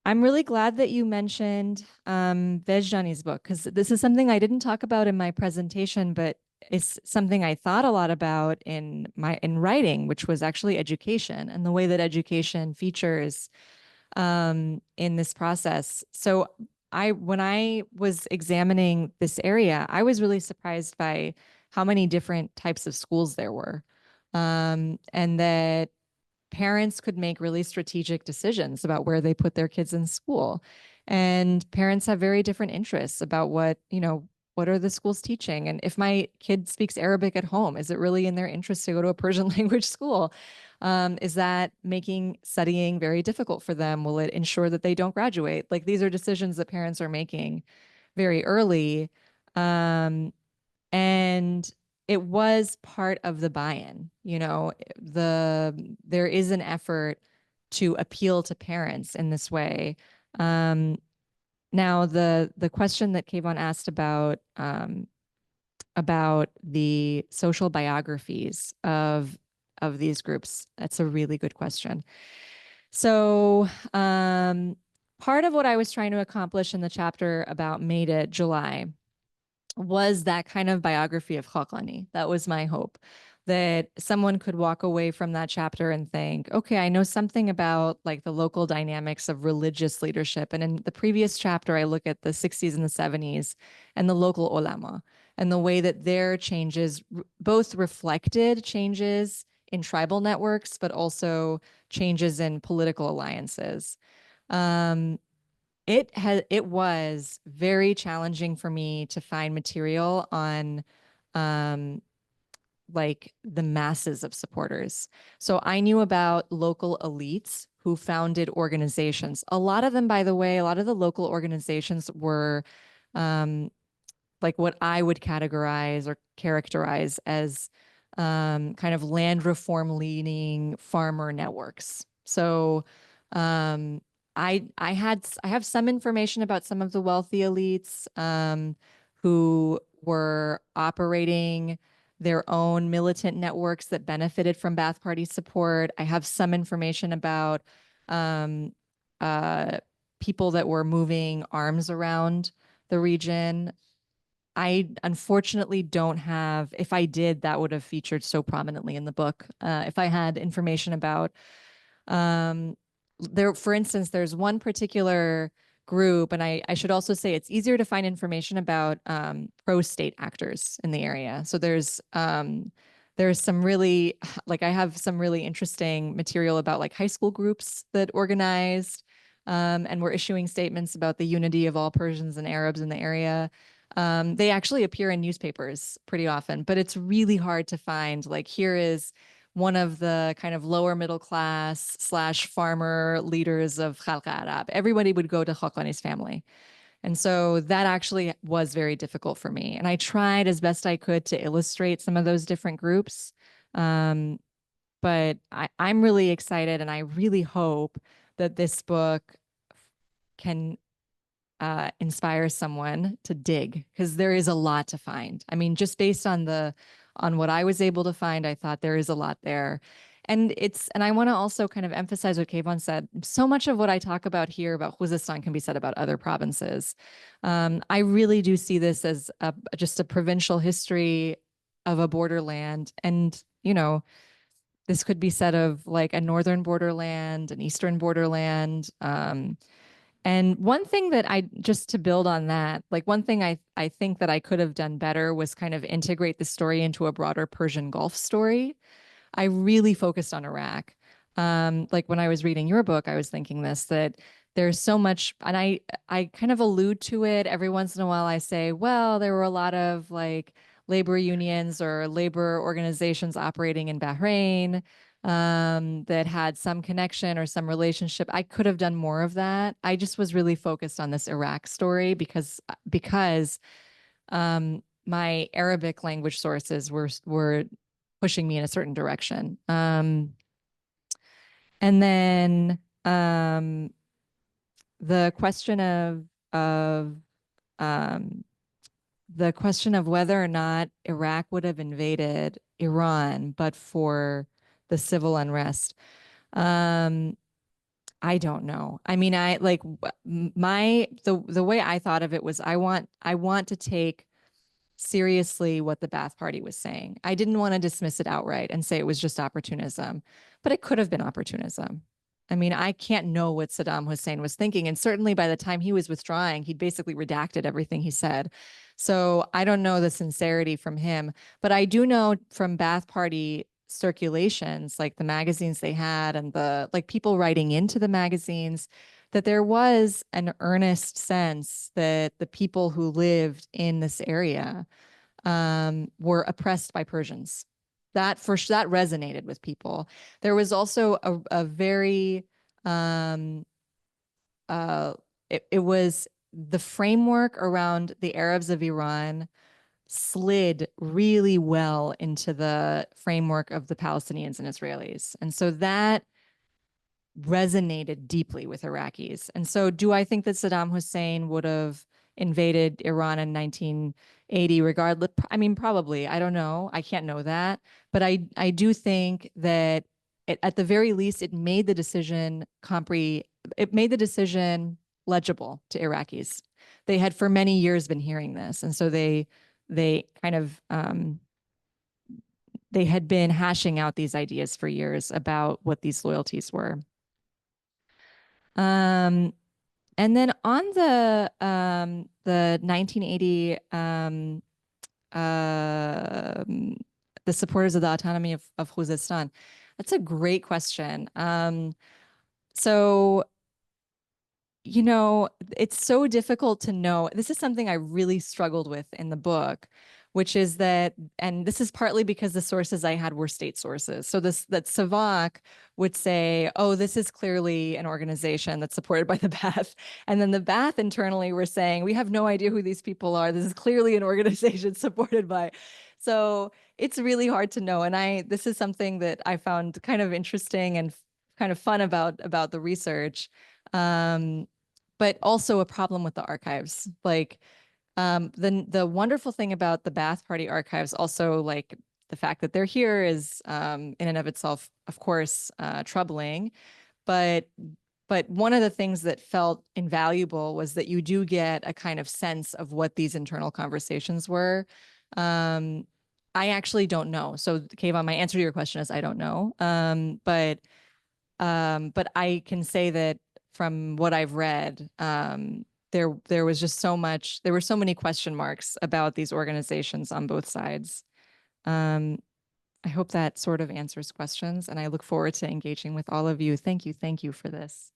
I'm really glad that you mentioned Vejjani's book, because this is something I didn't talk about in my presentation, but it's something I thought a lot about in writing, which was actually education and the way that education features in this process. So when I was examining this area, I was really surprised by how many different types of schools there were, and that parents could make really strategic decisions about where they put their kids in school. And parents have very different interests about what are the schools teaching? And if my kid speaks Arabic at home, is it really in their interest to go to a Persian language school? Is that making studying very difficult for them? Will it ensure that they don't graduate? Like, these are decisions that parents are making very early. And it was part of the buy-in, there is an effort to appeal to parents in this way. Now, the question that Kayvon asked about the social biographies of these groups, that's a really good question. So part of what I was trying to accomplish in the chapter about Made It July was that kind of biography of Khaqani. That was my hope, that someone could walk away from that chapter and think, okay, I know something about like the local dynamics of religious leadership. And in the previous chapter, I look at the 60s and the 70s and the local ulama and the way that their changes both reflected changes in tribal networks, but also changes in political alliances. It was very challenging for me to find material on like the masses of supporters. So I knew about local elites who founded organizations. A lot of them, by the way, a lot of the local organizations were like what I would categorize or characterize as kind of land reform leaning farmer networks. So I have some information about some of the wealthy elites who were operating their own militant networks that benefited from Ba'ath Party support. I have some information about people that were moving arms around the region. I unfortunately don't have, if I did, that would have featured so prominently in the book. If I had information about there, for instance, there's one particular group, and I should also say it's easier to find information about pro-state actors in the area. So there's some really, like, I have some really interesting material about like high school groups that organized and were issuing statements about the unity of all Persians and Arabs in the area. They actually appear in newspapers pretty often, but it's really hard to find. Like, here is one of the kind of lower middle class / farmer leaders of Khalq Arab. Everybody would go to Khaqani's family. And so that actually was very difficult for me. And I tried as best I could to illustrate some of those different groups. But I'm really excited, and I really hope that this book can inspire someone to dig, because there is a lot to find. I mean, just based on what I was able to find, I thought there is a lot there. And I want to also kind of emphasize what Kayvon said. So much of what I talk about here about Khuzestan can be said about other provinces. I really do see this as just a provincial history of a borderland. And, this could be said of like a northern borderland, an eastern borderland. And one thing that just to build on that, like one thing I think that I could have done better was kind of integrate the story into a broader Persian Gulf story. I really focused on Iraq. Like when I was reading your book, I was thinking that there's so much, and I kind of allude to it every once in a while. I say, well, there were a lot of like labor unions or labor organizations operating in Bahrain. that had some connection or some relationship. I could have done more of that. I just was really focused on this Iraq story because my Arabic language sources were pushing me in a certain direction. And then the question um, the question of whether or not Iraq would have invaded Iran, but for the civil unrest. I don't know. I mean, I like the way I thought of it was I want to take seriously what the Ba'ath Party was saying. I didn't want to dismiss it outright and say it was just opportunism, but it could have been opportunism. I mean, I can't know what Saddam Hussein was thinking. And certainly by the time he was withdrawing, he'd basically redacted everything he said. So I don't know the sincerity from him, but I do know from Ba'ath Party circulations, like the magazines they had and the like people writing into the magazines, that there was an earnest sense that the people who lived in this area were oppressed by Persians. That resonated with people. There was also a very it was the framework around the Arabs of Iran slid really well into the framework of the Palestinians and Israelis. And so that resonated deeply with Iraqis. And so do I think that Saddam Hussein would have invaded Iran in 1980 regardless? I mean, probably. I don't know. I can't know that. But I do think that at the very least, it made the decision legible to Iraqis. They had for many years been hearing this. And so they kind of they had been hashing out these ideas for years about what these loyalties were. And then on the 1980 the supporters of the autonomy of Khuzestan, that's a great question. So, you know, it's so difficult to know. This is something I really struggled with in the book, which is that, and this is partly because the sources I had were state sources. So that Savak would say, oh, this is clearly an organization that's supported by the Ba'ath. And then the Ba'ath internally were saying, we have no idea who these people are. This is clearly an organization supported by. So it's really hard to know. And this is something that I found kind of interesting and kind of fun about the research. But also a problem with the archives. Like the wonderful thing about the Ba'ath Party archives, also like the fact that they're here is in and of itself, of course, troubling. But one of the things that felt invaluable was that you do get a kind of sense of what these internal conversations were. I actually don't know. So Kayvon, my answer to your question is I don't know. But I can say that from what I've read, there was just there were so many question marks about these organizations on both sides. I hope that sort of answers questions, and I look forward to engaging with all of you. Thank you for this.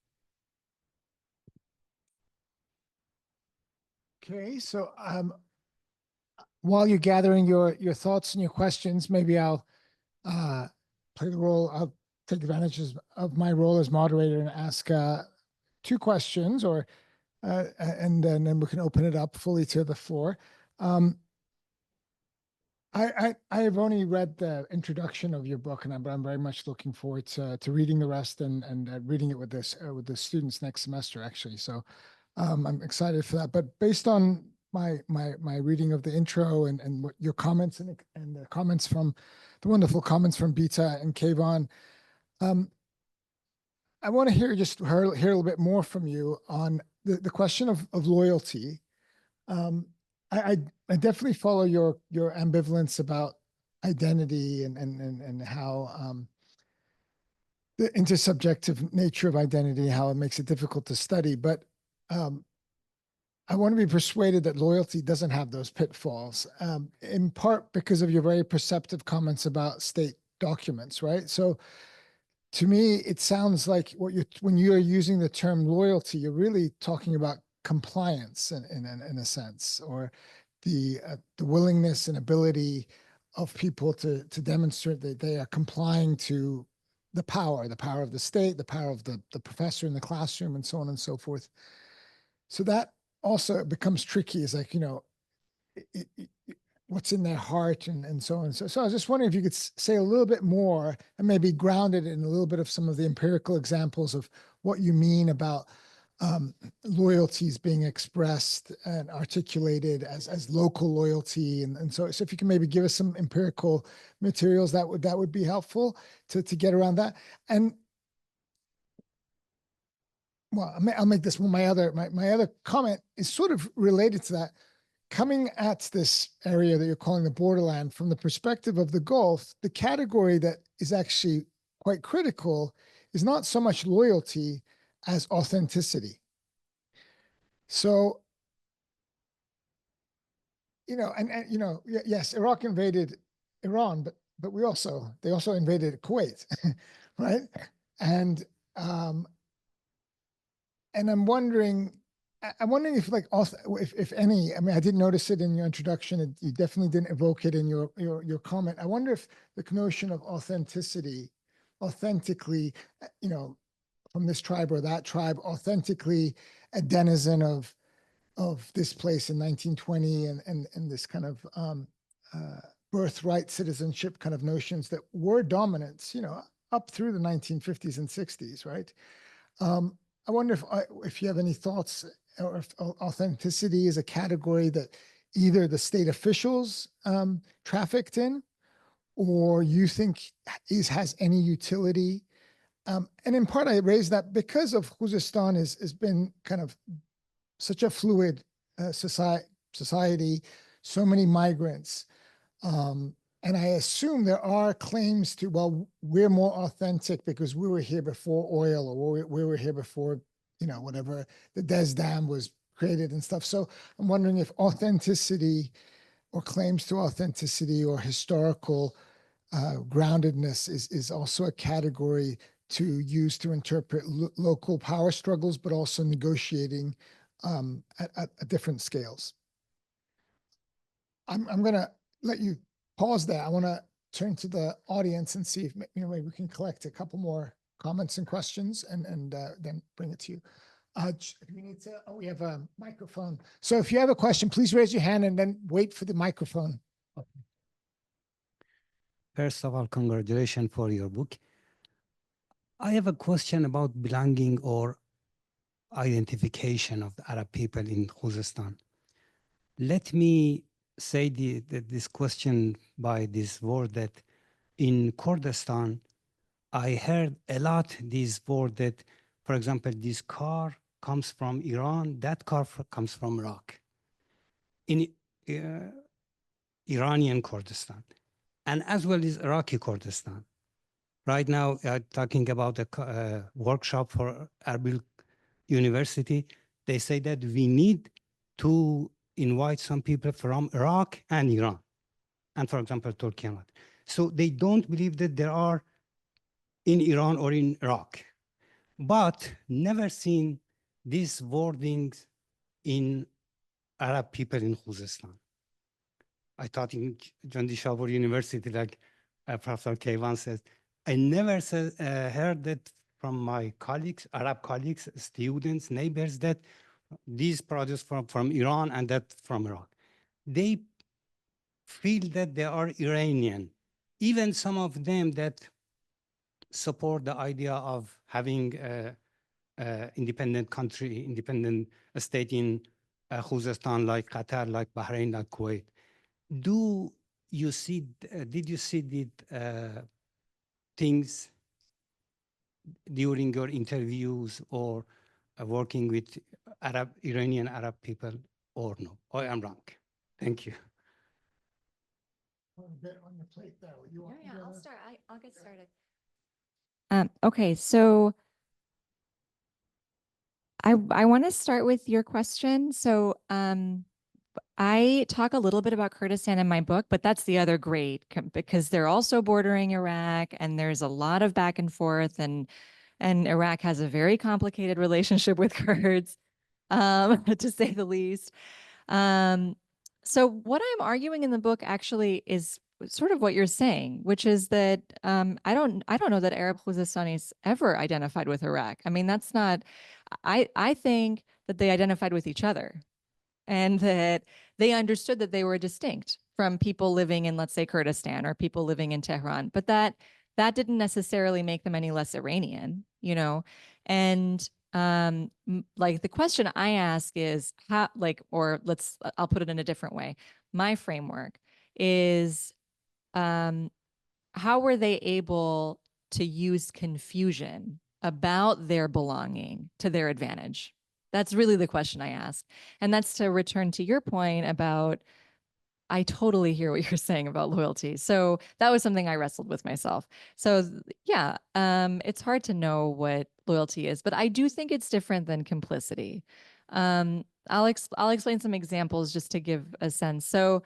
Okay, so while you're gathering your thoughts and your questions, maybe I'll play the role. I'll take advantage of my role as moderator and ask 2 questions, and then we can open it up fully to the floor. I have only read the introduction of your book, and I'm very much looking forward to reading the rest and reading it with the students next semester, actually. So I'm excited for that. But based on my reading of the intro and what your comments and the comments from the wonderful comments from Bita and Kayvon, I want to hear a little bit more from you on the question of loyalty. I definitely follow your ambivalence about identity and how the intersubjective nature of identity, how it makes it difficult to study. But I want to be persuaded that loyalty doesn't have those pitfalls, in part because of your very perceptive comments about state documents, right? So to me, it sounds like when you're using the term loyalty, you're really talking about compliance in a sense, or the willingness and ability of people to demonstrate that they are complying to the power of the state, the power of the professor in the classroom, and so on and so forth. So that also becomes tricky. It's like, what's in their heart and so on. So I was just wondering if you could say a little bit more and maybe ground it in a little bit of some of the empirical examples of what you mean about loyalties being expressed and articulated as local loyalty. And so if you can maybe give us some empirical materials, that would be helpful to get around that. And well, I'll make this one. My other comment is sort of related to that. Coming at this area that you're calling the borderland from the perspective of the Gulf, the category that is actually quite critical is not so much loyalty as authenticity. So, yes, Iraq invaded Iran, but they also invaded Kuwait, right? And I'm wondering if any, I mean, I didn't notice it in your introduction. You definitely didn't evoke it in your comment. I wonder if the notion of authenticity, authentically, from this tribe or that tribe, authentically a denizen of this place in 1920 and this kind of birthright citizenship kind of notions that were dominant, up through the 1950s and 60s, right? I wonder if you have any thoughts, or if authenticity is a category that either the state officials trafficked in, or you think has any utility. And in part, I raise that because of Khuzestan has been kind of such a fluid society, so many migrants. And I assume there are claims to, well, we're more authentic because we were here before oil, or we were here before, whatever, the Des Dam was created and stuff. So I'm wondering if authenticity or claims to authenticity or historical groundedness is also a category to use to interpret local power struggles, but also negotiating at different scales. I'm going to let you pause there. I want to turn to the audience and see if maybe we can collect a couple more comments and questions, and then bring it to you. We have a microphone. So if you have a question, please raise your hand and then wait for the microphone. First of all, congratulations for your book. I have a question about belonging or identification of the Arab people in Khuzestan. Let me say this question by this word that in Kurdistan, I heard a lot this word that, for example, this car comes from Iran, that car comes from Iraq. In Iranian Kurdistan, and as well as Iraqi Kurdistan. Right now, talking about a workshop for Arab University, they say that we need to invite some people from Iraq and Iran, and for example, Turkey. So they don't believe that there are in Iran or in Iraq, but never seen these wordings in Arab people in Khuzestan. I taught in John D. Shabur University, like Professor Kayvan says, I never heard that from my colleagues, Arab colleagues, students, neighbors, that these products from Iran and that from Iraq. They feel that they are Iranian. Even some of them that support the idea of having an independent country, independent state in Khuzestan, like Qatar, like Bahrain, like Kuwait. Did you see the things during your interviews or working with Iranian Arab people, or no? Or I'm wrong? Thank you. On your plate there. Yeah, I'll start. I'll get started. Okay, so I want to start with your question. So I talk a little bit about Kurdistan in my book, but that's the other great, because they're also bordering Iraq, and there's a lot of back and forth, and Iraq has a very complicated relationship with Kurds, to say the least. So what I'm arguing in the book actually is sort of what you're saying, which is that I don't know that Arab Khuzestanis ever identified with Iraq. I mean, that's not. I think that they identified with each other, and that they understood that they were distinct from people living in, let's say, Kurdistan or people living in Tehran, but that didn't necessarily make them any less Iranian, you know. And like the question I ask is how, like, or I'll put it in a different way. My framework is how were they able to use confusion about their belonging to their advantage? That's really the question I ask. And that's to return to your point about, I totally hear what you're saying about loyalty. So that was something I wrestled with myself. So yeah, it's hard to know what loyalty is, but I do think it's different than complicity. I'll explain some examples just to give a sense. So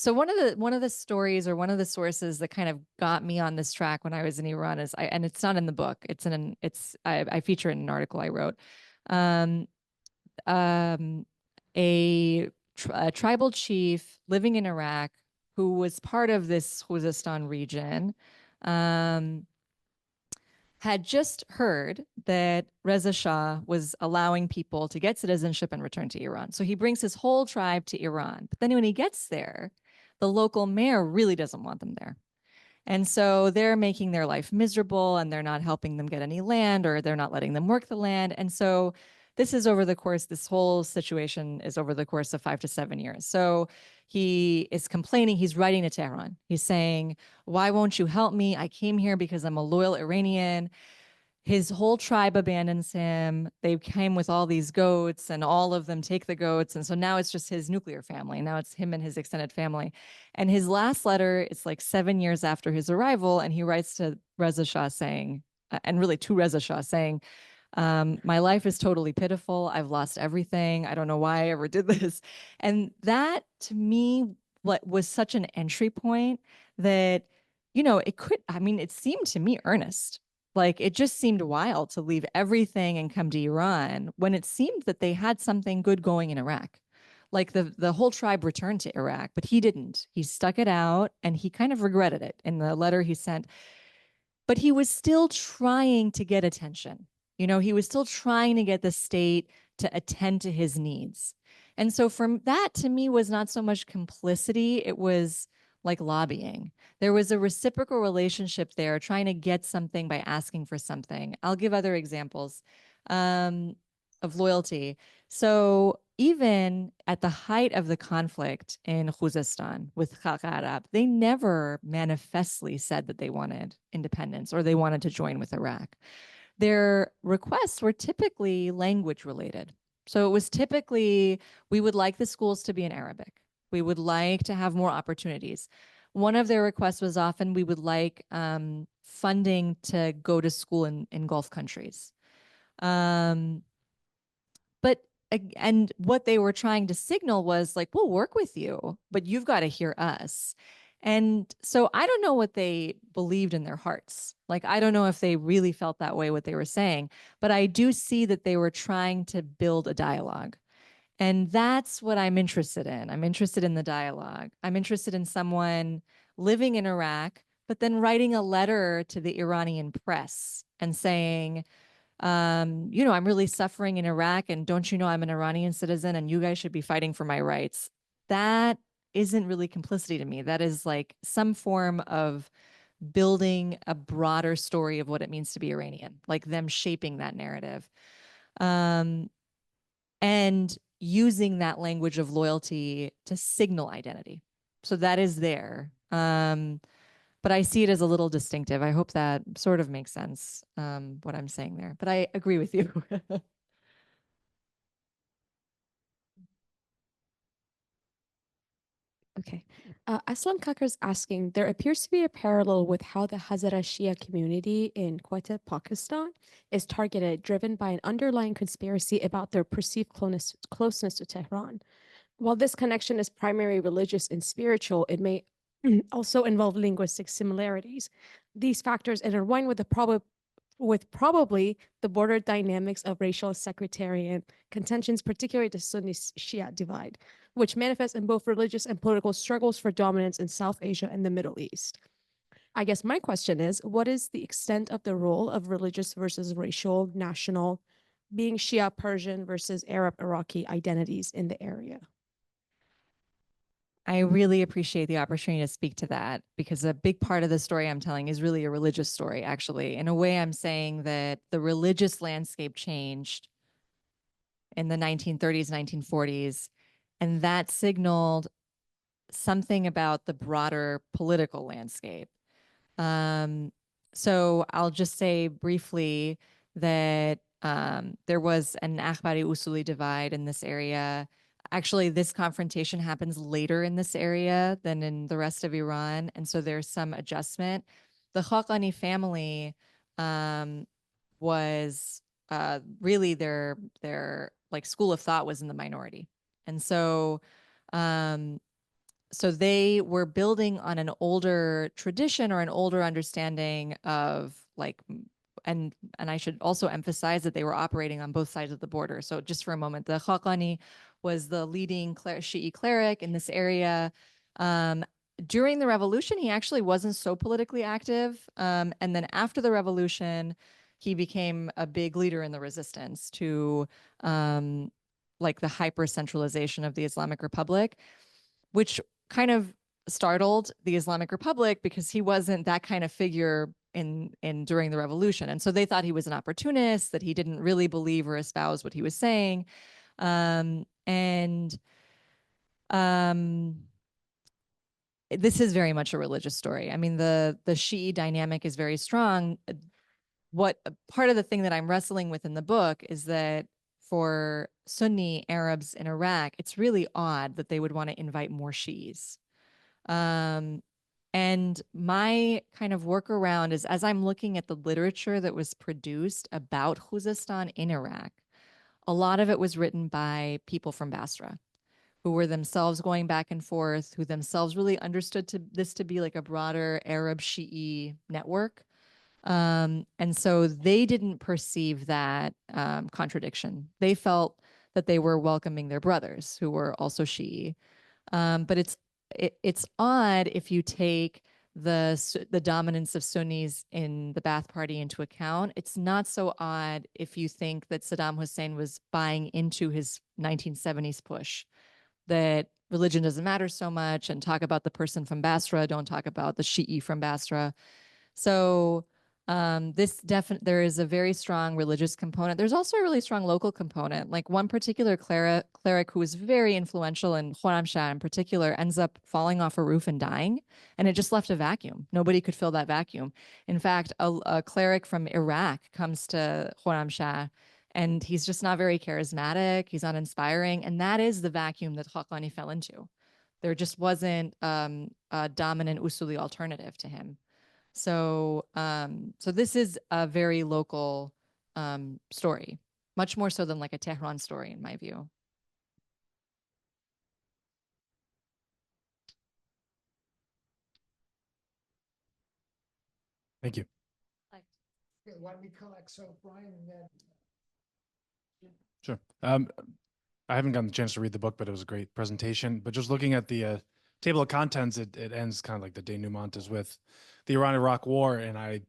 so one of the stories or one of the sources that kind of got me on this track when I was in Iran is and it's not in the book. I feature it in an article I wrote. A tribal chief living in Iraq who was part of this Khuzestan region had just heard that Reza Shah was allowing people to get citizenship and return to Iran. So he brings his whole tribe to Iran. But then when he gets there, the local mayor really doesn't want them there. And so they're making their life miserable, and they're not helping them get any land, or they're not letting them work the land. And so this whole situation is over the course of 5 to 7 years. So he is complaining, he's writing to Tehran. He's saying, why won't you help me? I came here because I'm a loyal Iranian. His whole tribe abandons him. They came with all these goats, and all of them take the goats. And so now it's just his nuclear family. Now it's him and his extended family. And his last letter, it's like 7 years after his arrival. And he writes to Reza Shah saying, and really to Reza Shah saying, my life is totally pitiful. I've lost everything. I don't know why I ever did this. And that to me was such an entry point that, you know, it seemed to me earnest. Like, it just seemed wild to leave everything and come to Iran when it seemed that they had something good going in Iraq. Like the whole tribe returned to Iraq, but he didn't. He stuck it out, and he kind of regretted it in the letter he sent. But he was still trying to get attention. You know, he was still trying to get the state to attend to his needs. And so from that, to me, was not so much complicity, it was like lobbying. There was a reciprocal relationship there, trying to get something by asking for something. I'll give other examples of loyalty. So even at the height of the conflict in Khuzestan with Khalq Arab, they never manifestly said that they wanted independence or they wanted to join with Iraq. Their requests were typically language related. So it was typically, we would like the schools to be in Arabic. We would like to have more opportunities. One of their requests was often, we would like funding to go to school in Gulf countries. And what they were trying to signal was like, we'll work with you, but you've got to hear us. And so I don't know what they believed in their hearts. Like, I don't know if they really felt that way, what they were saying, but I do see that they were trying to build a dialogue. And that's what I'm interested in. I'm interested in the dialogue. I'm interested in someone living in Iraq, but then writing a letter to the Iranian press and saying, you know, I'm really suffering in Iraq, and don't you know I'm an Iranian citizen and you guys should be fighting for my rights. That isn't really complicity to me. That is like some form of building a broader story of what it means to be Iranian, like them shaping that narrative. And using that language of loyalty to signal identity. So that is there. But I see it as a little distinctive. I hope that sort of makes sense, what I'm saying there. But I agree with you. Okay. Aslam Kakar's asking, there appears to be a parallel with how the Hazara Shia community in Quetta, Pakistan is targeted, driven by an underlying conspiracy about their perceived closeness to Tehran. While this connection is primarily religious and spiritual, it may also involve linguistic similarities. These factors intertwine with the with probably the border dynamics of racial sectarian contentions, particularly the Sunni-Shia divide, which manifests in both religious and political struggles for dominance in South Asia and the Middle East. I guess my question is, what is the extent of the role of religious versus racial, national, being Shia Persian versus Arab Iraqi identities in the area? I really appreciate the opportunity to speak to that because a big part of the story I'm telling is really a religious story, actually. In a way, I'm saying that the religious landscape changed in the 1930s, 1940s, and that signaled something about the broader political landscape. So I'll just say briefly that there was an Akhbari Usuli divide in this area. Actually, this confrontation happens later in this area than in the rest of Iran. And so there's some adjustment. The Khaqani family was really their like school of thought was in the minority. And so so they were building on an older tradition or an older understanding of like and I should also emphasize that they were operating on both sides of the border. So just for a moment, the Khaqani was the leading Shi'i cleric in this area. During the revolution, he actually wasn't so politically active. And then after the revolution, he became a big leader in the resistance to like the hyper centralization of the Islamic Republic, which kind of startled the Islamic Republic because he wasn't that kind of figure in during the revolution. And so they thought he was an opportunist, that he didn't really believe or espouse what he was saying. This is very much a religious story. I mean, the Shi'i dynamic is very strong. What part of the thing that I'm wrestling with in the book is that for Sunni Arabs in Iraq, it's really odd that they would want to invite more Shi'is. And my kind of workaround is as I'm looking at the literature that was produced about Khuzestan in Iraq, a lot of it was written by people from Basra who were themselves going back and forth, who themselves really understood this to be like a broader Arab Shi'i network. And so they didn't perceive that contradiction. They felt that they were welcoming their brothers who were also Shi'i. But it's odd if you take the dominance of Sunnis in the Ba'ath Party into account. It's not so odd if you think that Saddam Hussein was buying into his 1970s push that religion doesn't matter so much and talk about the person from Basra, don't talk about the Shi'i from Basra. So there is a very strong religious component. There's also a really strong local component. Like one particular cleric who was very influential in Khorramshahr in particular ends up falling off a roof and dying, and it just left a vacuum. Nobody could fill that vacuum. In fact, a cleric from Iraq comes to Khorramshahr, and he's just not very charismatic. He's not inspiring, and that is the vacuum that Khaqani fell into. There just wasn't a dominant Usuli alternative to him. So, so this is a very local story, much more so than like a Tehran story, in my view. Thank you. Okay, why don't we collect? So Brian and then. Sure. I haven't gotten the chance to read the book, but it was a great presentation. But just looking at the table of contents, it ends kind of like the denouement is with the Iran-Iraq war. And I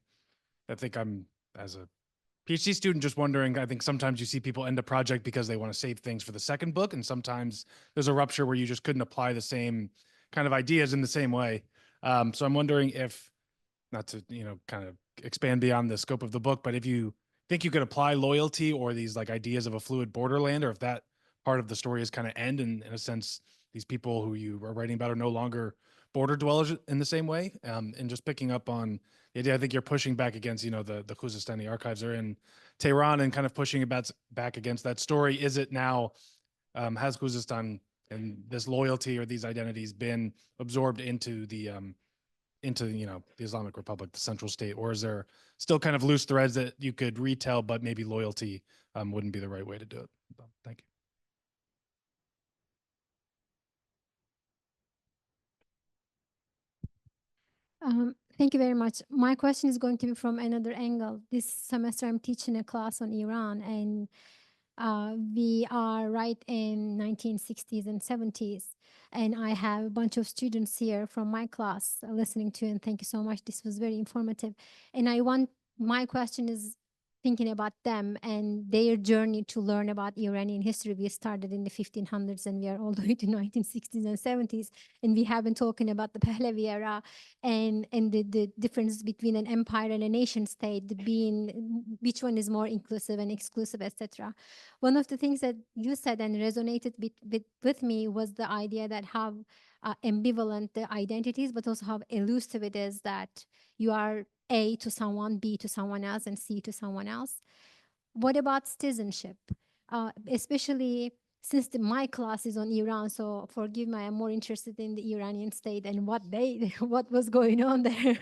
think I'm, as a PhD student, just wondering, I think sometimes you see people end a project because they want to save things for the second book. And sometimes there's a rupture where you just couldn't apply the same kind of ideas in the same way. So I'm wondering if, not to, kind of expand beyond the scope of the book, but if you think you could apply loyalty or these like ideas of a fluid borderland, or if that part of the story is kind of end in a sense, these people who you are writing about are no longer border dwellers in the same way. And just picking up on the idea, I think you're pushing back against, the Khuzestani archives are in Tehran and kind of pushing back against that story. Is it now, has Khuzestan and this loyalty or these identities been absorbed into the Islamic Republic, the central state, or is there still kind of loose threads that you could retell, but maybe loyalty wouldn't be the right way to do it? Thank you. Thank you very much. My question is going to be from another angle. This semester, I'm teaching a class on Iran, and we are right in 1960s and 70s. And I have a bunch of students here from my class listening to, and thank you so much. This was very informative. And my question is thinking about them and their journey to learn about Iranian history. We started in the 1500s and we are all the way to 1960s and 70s. And we have been talking about the Pahlavi era and the difference between an empire and a nation state, being which one is more inclusive and exclusive, etc. One of the things that you said and resonated with me was the idea that how ambivalent the identities, but also how elusive it is that you are A to someone, B to someone else, and C to someone else. What about citizenship? Especially since my class is on Iran, so forgive me, I'm more interested in the Iranian state and what was going on there.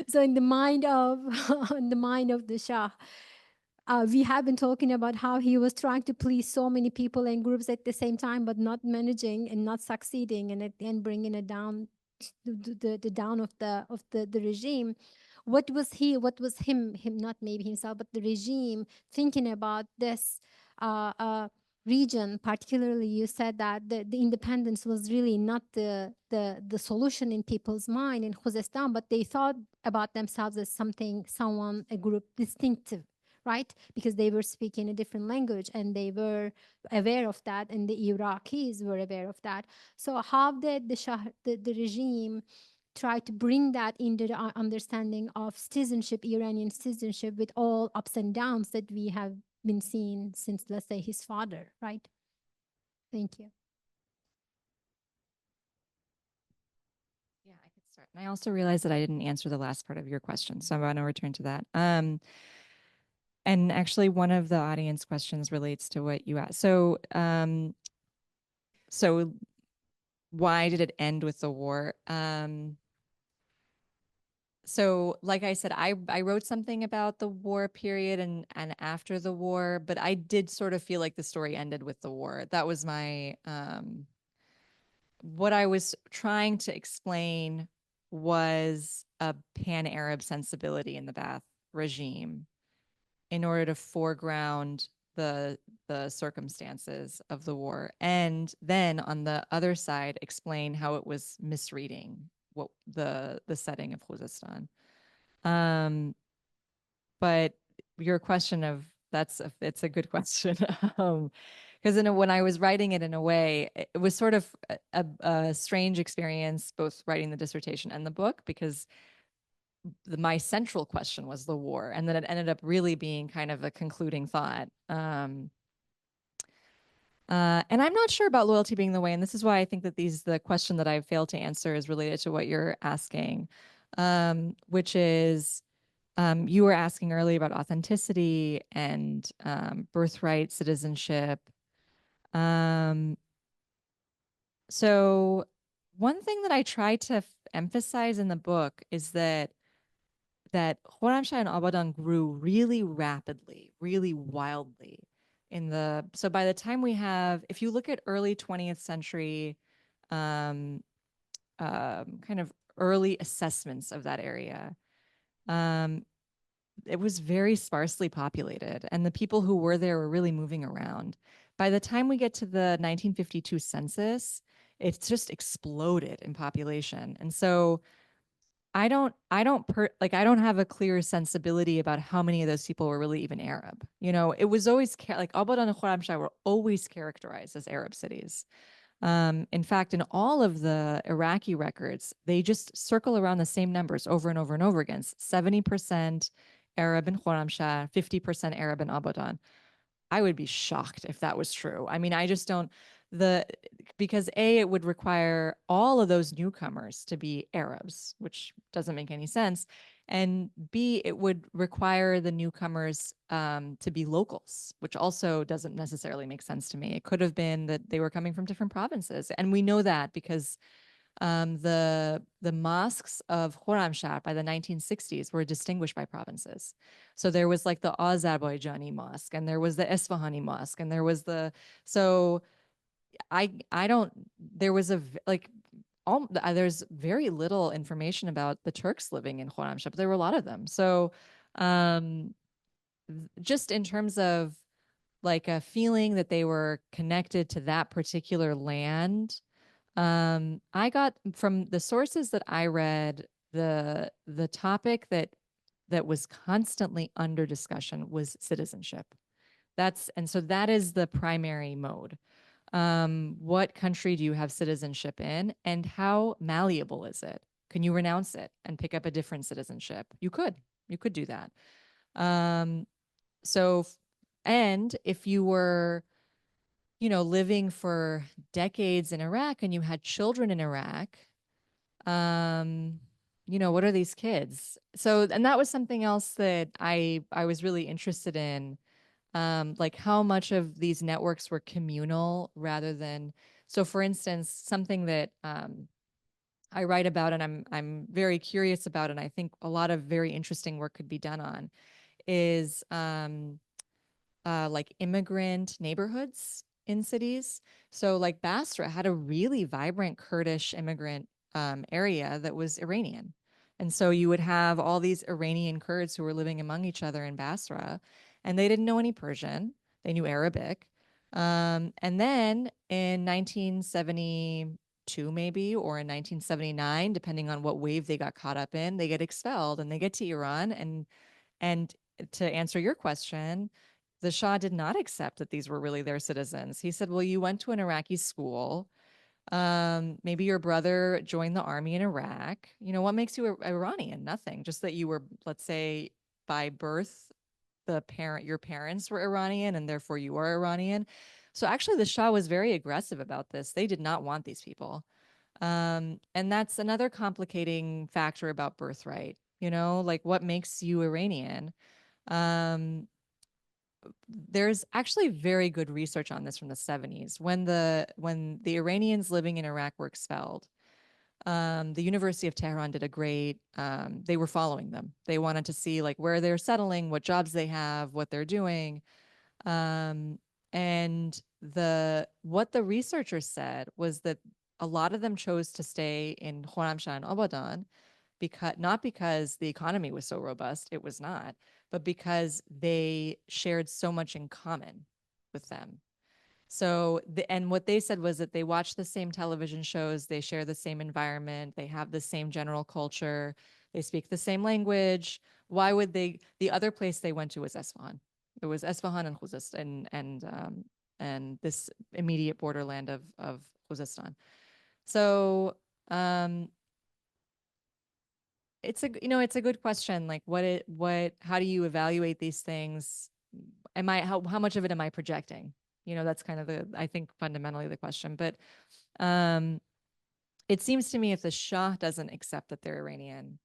So in the mind of the Shah, we have been talking about how he was trying to please so many people and groups at the same time, but not managing and not succeeding, and at the end bringing it down, the down of the regime. What was him, not maybe himself, but the regime thinking about this region? Particularly, you said that the independence was really not the solution in people's mind in Khuzestan, but they thought about themselves as a group distinctive, right? Because they were speaking a different language and they were aware of that, and the Iraqis were aware of that. So how did the regime try to bring that into the understanding of citizenship, Iranian citizenship, with all ups and downs that we have been seeing since, let's say, his father, right? Thank you. Yeah, I could start. And I also realized that I didn't answer the last part of your question, so I'm going to return to that. And actually, one of the audience questions relates to what you asked. So, so why did it end with the war? So like I said, I wrote something about the war period and after the war, but I did sort of feel like the story ended with the war. That was my, what I was trying to explain was a pan-Arab sensibility in the Ba'ath regime in order to foreground the circumstances of the war. And then on the other side, explain how it was misreading what the setting of Khuzestan. But your question of it's a good question. Because when I was writing it in a way, it was sort of a strange experience, both writing the dissertation and the book, because my central question was the war, and then it ended up really being kind of a concluding thought. And I'm not sure about loyalty being the way, and this is why I think that the question that I failed to answer is related to what you're asking, which is you were asking earlier about authenticity and birthright citizenship. So one thing that I try to emphasize in the book is that Khorramshahr and Abadan grew really rapidly, really wildly so by the time we have, if you look at early 20th century kind of early assessments of that area, it was very sparsely populated, and the people who were there were really moving around. By the time we get to the 1952 census, it's just exploded in population. And so I don't have a clear sensibility about how many of those people were really even Arab. You know, it was always like Abadan and Khorramshahr were always characterized as Arab cities. In fact, in all of the Iraqi records, they just circle around the same numbers over and over and over again. 70% Arab in Khorramshahr, 50% Arab in Abadan. I would be shocked if that was true. I mean, I just don't, because A, it would require all of those newcomers to be Arabs, which doesn't make any sense. And B, it would require the newcomers to be locals, which also doesn't necessarily make sense to me. It could have been that they were coming from different provinces. And we know that because the mosques of Khorramshahr by the 1960s were distinguished by provinces. So there was like the Azerbaijani mosque, and there was the Esfahani mosque, and there was there was there's very little information about the Turks living in Khorramshahr, but there were a lot of them. So um, just in terms of like a feeling that they were connected to that particular land, I got from the sources that I read, the topic that was constantly under discussion was citizenship. And so that is the primary mode. What country do you have citizenship in, and how malleable is it? Can you renounce it and pick up a different citizenship? You could do that. So, and if you were, living for decades in Iraq and you had children in Iraq, what are these kids? So, and that was something else that I was really interested in, like how much of these networks were communal rather than, so for instance, something that I write about and I'm very curious about, and I think a lot of very interesting work could be done on, is like immigrant neighborhoods in cities. So like Basra had a really vibrant Kurdish immigrant area that was Iranian. And so you would have all these Iranian Kurds who were living among each other in Basra, and they didn't know any Persian. They knew Arabic. And then in 1972, maybe, or in 1979, depending on what wave they got caught up in, they get expelled and they get to Iran. And to answer your question, the Shah did not accept that these were really their citizens. He said, well, you went to an Iraqi school. Maybe your brother joined the army in Iraq. What makes you Iranian? Nothing. Just that you were, let's say, by birth, your parents were Iranian and therefore you are Iranian. So actually the Shah was very aggressive about this. They did not want these people. And that's another complicating factor about birthright, like what makes you Iranian? There's actually very good research on this from the 70s when the Iranians living in Iraq were expelled. The University of Tehran did a great, they were following them. They wanted to see like where they're settling, what jobs they have, what they're doing. And what the researchers said was that a lot of them chose to stay in Khorramshahr and Abadan not because the economy was so robust, it was not, but because they shared so much in common with them. So, and what they said was that they watch the same television shows, they share the same environment, they have the same general culture, they speak the same language. Why would the other place they went to was Esfahan. It was Esfahan and Khuzestan and this immediate borderland of Khuzestan. So, it's a good question. Like how do you evaluate these things? How much of it am I projecting? That's kind of I think fundamentally the question. But it seems to me if the Shah doesn't accept that they're Iranian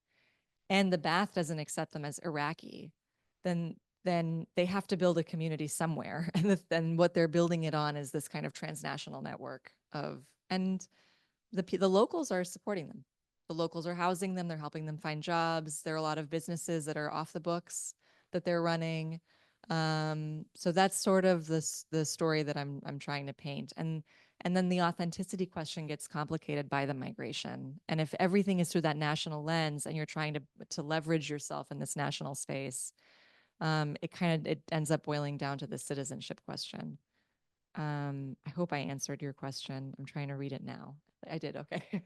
and the Ba'ath doesn't accept them as Iraqi, then they have to build a community somewhere. And then what they're building it on is this kind of transnational network and the locals are supporting them. The locals are housing them. They're helping them find jobs. There are a lot of businesses that are off the books that they're running. So that's sort of the story that I'm trying to paint. And then the authenticity question gets complicated by the migration. And if everything is through that national lens and you're trying to leverage yourself in this national space, it ends up boiling down to the citizenship question. I hope I answered your question. I'm trying to read it now. I did, okay.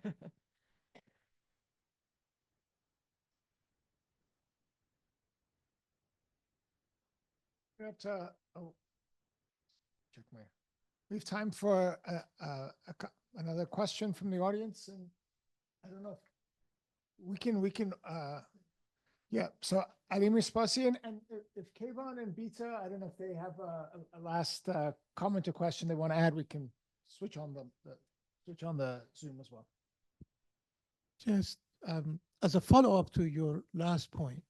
We have check my. We have time for another question from the audience, and I don't know if we can. Yeah. So Ali Mispasi and if Kayvon and Beta, I don't know if they have a last comment or question they want to add. We can switch on the Zoom as well. Just as a follow-up to your last point,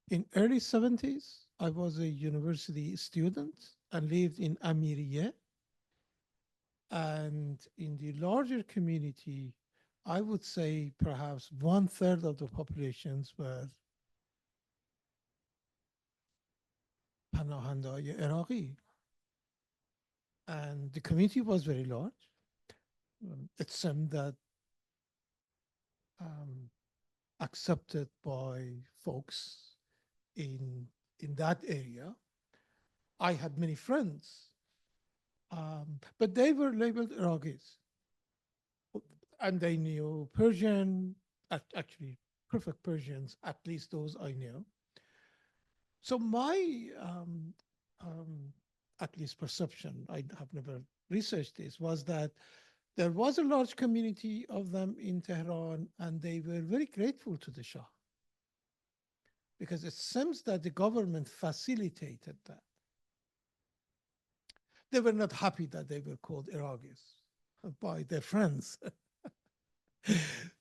in early 70s, I was a university student and lived in Amiriye. And in the larger community, I would say perhaps 1/3 of the populations were Panahandaye Iraqi. And the community was very large. it seemed that accepted by folks in that area. I had many friends, but they were labeled Iraqis, and they knew Persian, actually perfect Persians, at least those I knew. So my, at least perception, I have never researched this, was that there was a large community of them in Tehran, and they were very grateful to the Shah, because it seems that the government facilitated that. They were not happy that they were called Iraqis by their friends.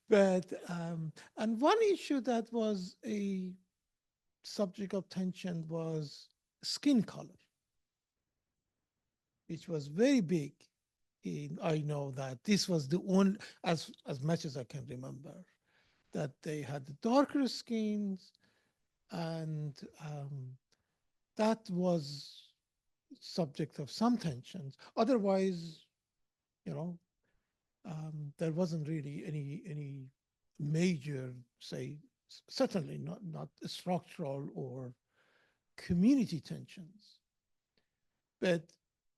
But, and one issue that was a subject of tension was skin color, which was very big. I know that this was the only, as much as I can remember, that they had darker skins, and that was subject of some tensions. Otherwise, you know, there wasn't really any major, say, certainly not structural or community tensions. But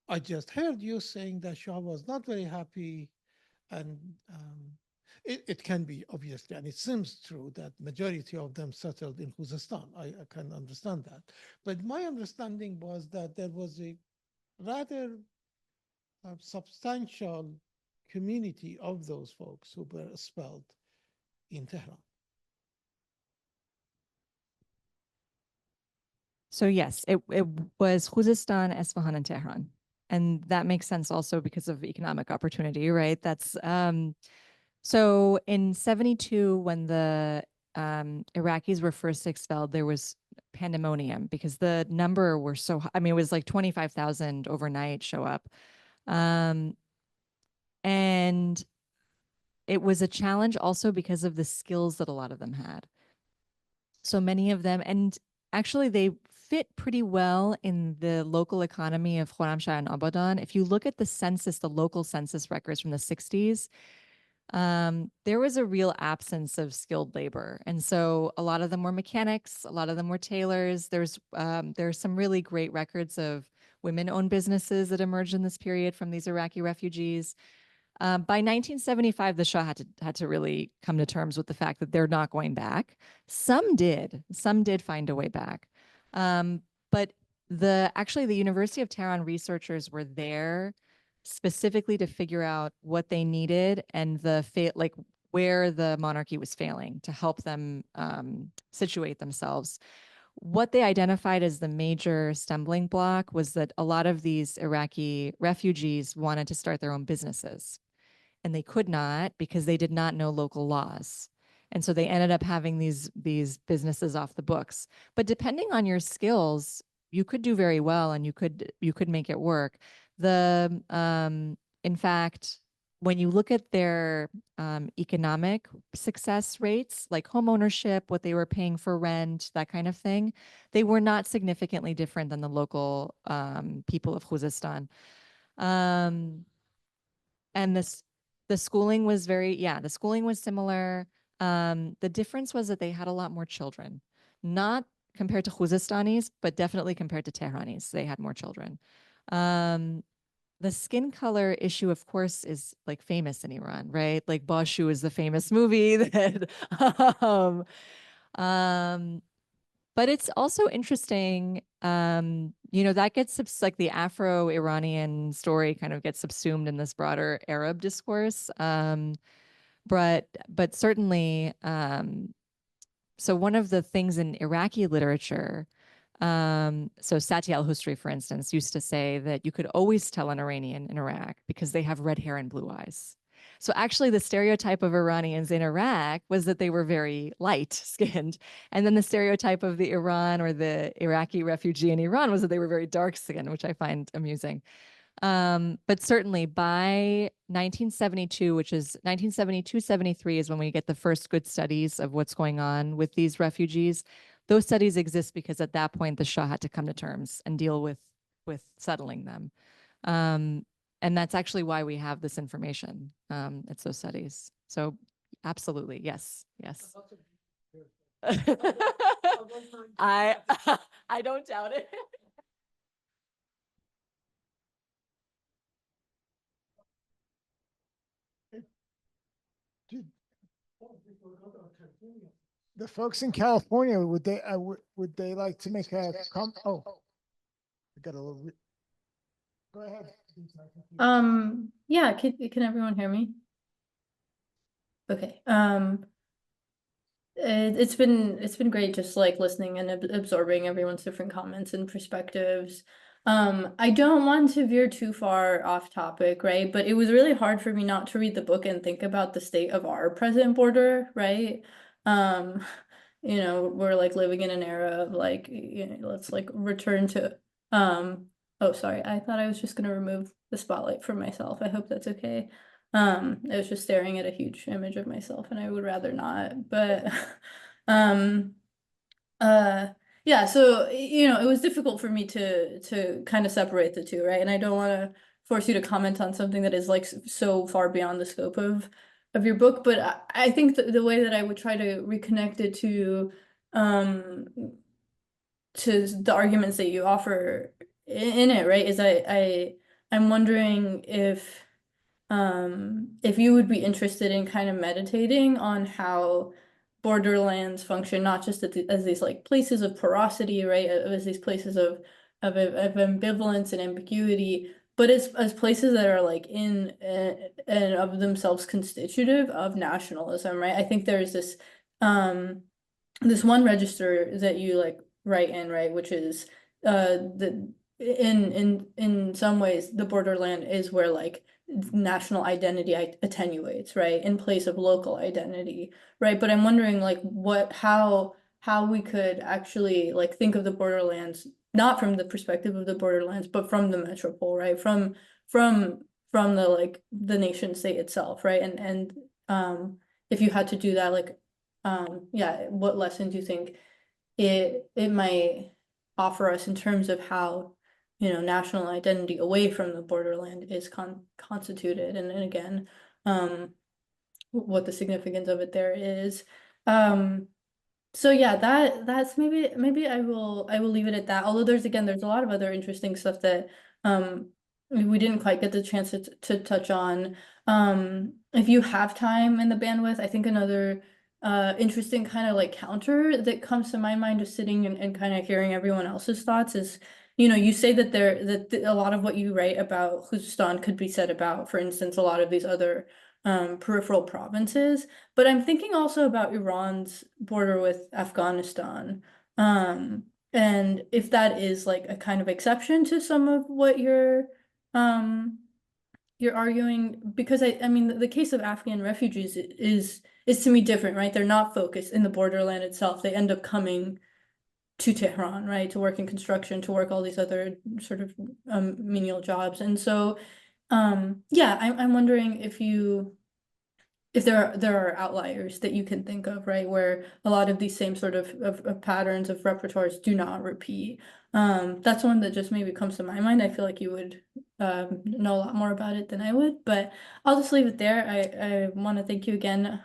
I just heard you saying that Shah was not very happy, and it can be, obviously, and it seems true that majority of them settled in Khuzestan. I can understand that. But my understanding was that there was a rather substantial community of those folks who were expelled in Tehran. So yes, it was Khuzestan, Esfahan, and Tehran. And that makes sense also because of economic opportunity, right? That's so in 72, when the Iraqis were first expelled, there was pandemonium because the number were so high. I mean, it was like 25,000 overnight show up. And it was a challenge also because of the skills that a lot of them had. So many of them, and actually they fit pretty well in the local economy of Khorramshahr and Abadan. If you look at the census, the local census records from the 60s, there was a real absence of skilled labor. And so a lot of them were mechanics, a lot of them were tailors. There's some really great records of women-owned businesses that emerged in this period from these Iraqi refugees. By 1975, the Shah had to really come to terms with the fact that they're not going back. Some did find a way back. But actually the University of Tehran researchers were there specifically to figure out what they needed and where the monarchy was failing to help them situate themselves. What they identified as the major stumbling block was that a lot of these Iraqi refugees wanted to start their own businesses, and they could not because they did not know local laws. And so they ended up having these businesses off the books. But depending on your skills, you could do very well, and you could make it work. In fact, when you look at their economic success rates, like home ownership, what they were paying for rent, that kind of thing, they were not significantly different than the local people of Khuzestan. And the schooling was the schooling was similar. The difference was that they had a lot more children, not compared to Khuzestanis, but definitely compared to Tehranis. They had more children. The skin color issue, of course, is like famous in Iran, right? Like Bashu is the famous movie that, but it's also interesting, that gets like the Afro-Iranian story kind of gets subsumed in this broader Arab discourse. But certainly, so one of the things in Iraqi literature, so Sati al-Husri, for instance, used to say that you could always tell an Iranian in Iraq because they have red hair and blue eyes. So actually the stereotype of Iranians in Iraq was that they were very light-skinned. And then the stereotype of the Iran or the Iraqi refugee in Iran was that they were very dark-skinned, which I find amusing. But certainly by 1972, which is 1972-73 is when we get the first good studies of what's going on with these refugees. Those studies exist because at that point, the Shah had to come to terms and deal with settling them. And that's actually why we have this information. It's those studies. So absolutely, yes, yes. I I don't doubt it. The folks in California, would they like to make a oh, I got a little. Go ahead. Yeah, can everyone hear me? Okay. It's been great just like listening and absorbing everyone's different comments and perspectives. I don't want to veer too far off topic, right? But it was really hard for me not to read the book and think about the state of our present border, right? We're like living in an era of like, let's like return to oh, sorry, I thought I was just gonna remove the spotlight from myself. I hope that's okay. I was just staring at a huge image of myself and I would rather not, but yeah, so it was difficult for me to kind of separate the two, right? And I don't want to force you to comment on something that is like so far beyond the scope of your book, but I think the way that I would try to reconnect it to the arguments that you offer in it, right, is I'm wondering if you would be interested in kind of meditating on how borderlands function, not just as these like places of porosity, right, as these places of ambivalence and ambiguity, but as places that are like in and of themselves constitutive of nationalism, right? I think there's this this one register that you like write in, right, which is in some ways the borderland is where like national identity attenuates, right, in place of local identity, right? But I'm wondering like how we could actually like think of the borderlands not from the perspective of the borderlands, but from the metropole, right? From the like the nation state itself, right? And if you had to do that, like yeah, what lessons do you think it might offer us in terms of how national identity away from the borderland is constituted, and again, what the significance of it there is. So yeah, that's maybe I will leave it at that. Although there's a lot of other interesting stuff that we didn't quite get the chance to touch on. If you have time and the bandwidth, I think another interesting kind of like counter that comes to my mind just sitting and kind of hearing everyone else's thoughts is, you say that a lot of what you write about Khuzestan could be said about, for instance, a lot of these other peripheral provinces. But I'm thinking also about Iran's border with Afghanistan. And if that is like a kind of exception to some of what you're arguing, because I mean the case of Afghan refugees is to me different, right? They're not focused in the borderland itself. They end up coming to Tehran, right, to work in construction, to work all these other sort of menial jobs. And so yeah, I'm wondering if there are outliers that you can think of, right, where a lot of these same sort of patterns of repertoires do not repeat. That's one that just maybe comes to my mind. I feel like you would know a lot more about it than I would, but I'll just leave it there. I want to thank you again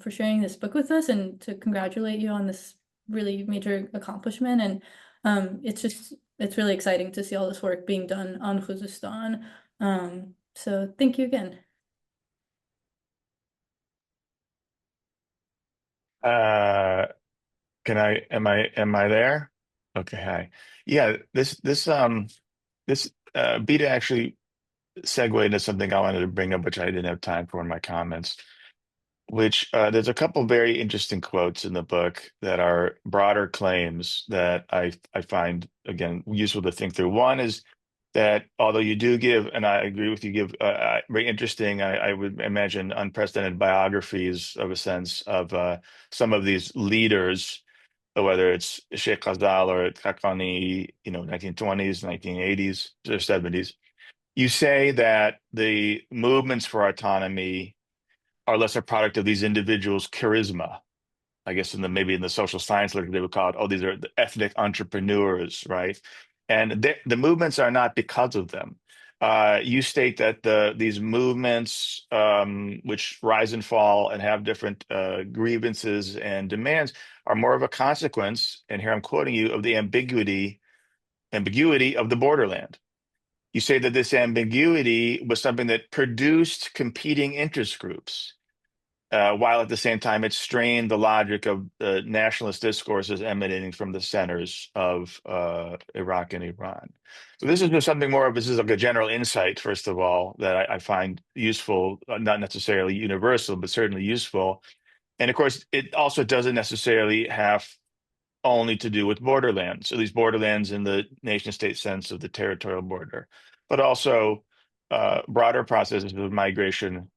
for sharing this book with us and to congratulate you on this really major accomplishment. And it's really exciting to see all this work being done on Khuzestan. So thank you again. Am I there? Okay, hi. Yeah, this Beta actually segued into something I wanted to bring up, which I didn't have time for in my comments, which there's a couple very interesting quotes in the book that are broader claims that I find, again, useful to think through. One is that although you do give, and I agree with you, give very interesting, I would imagine, unprecedented biographies of a sense of some of these leaders, whether it's Sheikh Ghazal or Khaqani, 1920s, 1980s, or 70s. You say that the movements for autonomy are less a product of these individuals' charisma. I guess maybe in the social science literature, they would call it, oh, these are the ethnic entrepreneurs, right? And the movements are not because of them. you state that these movements, which rise and fall and have different grievances and demands, are more of a consequence, and here I'm quoting you, of the ambiguity of the borderland. You say that this ambiguity was something that produced competing interest groups, while at the same time it strained the logic of the nationalist discourses emanating from the centers of Iraq and Iran. So this is just something more of, this is like a general insight, first of all, that I find useful, not necessarily universal, but certainly useful. And of course, it also doesn't necessarily have only to do with borderlands, at least borderlands in the nation state sense of the territorial border, but also broader processes of migration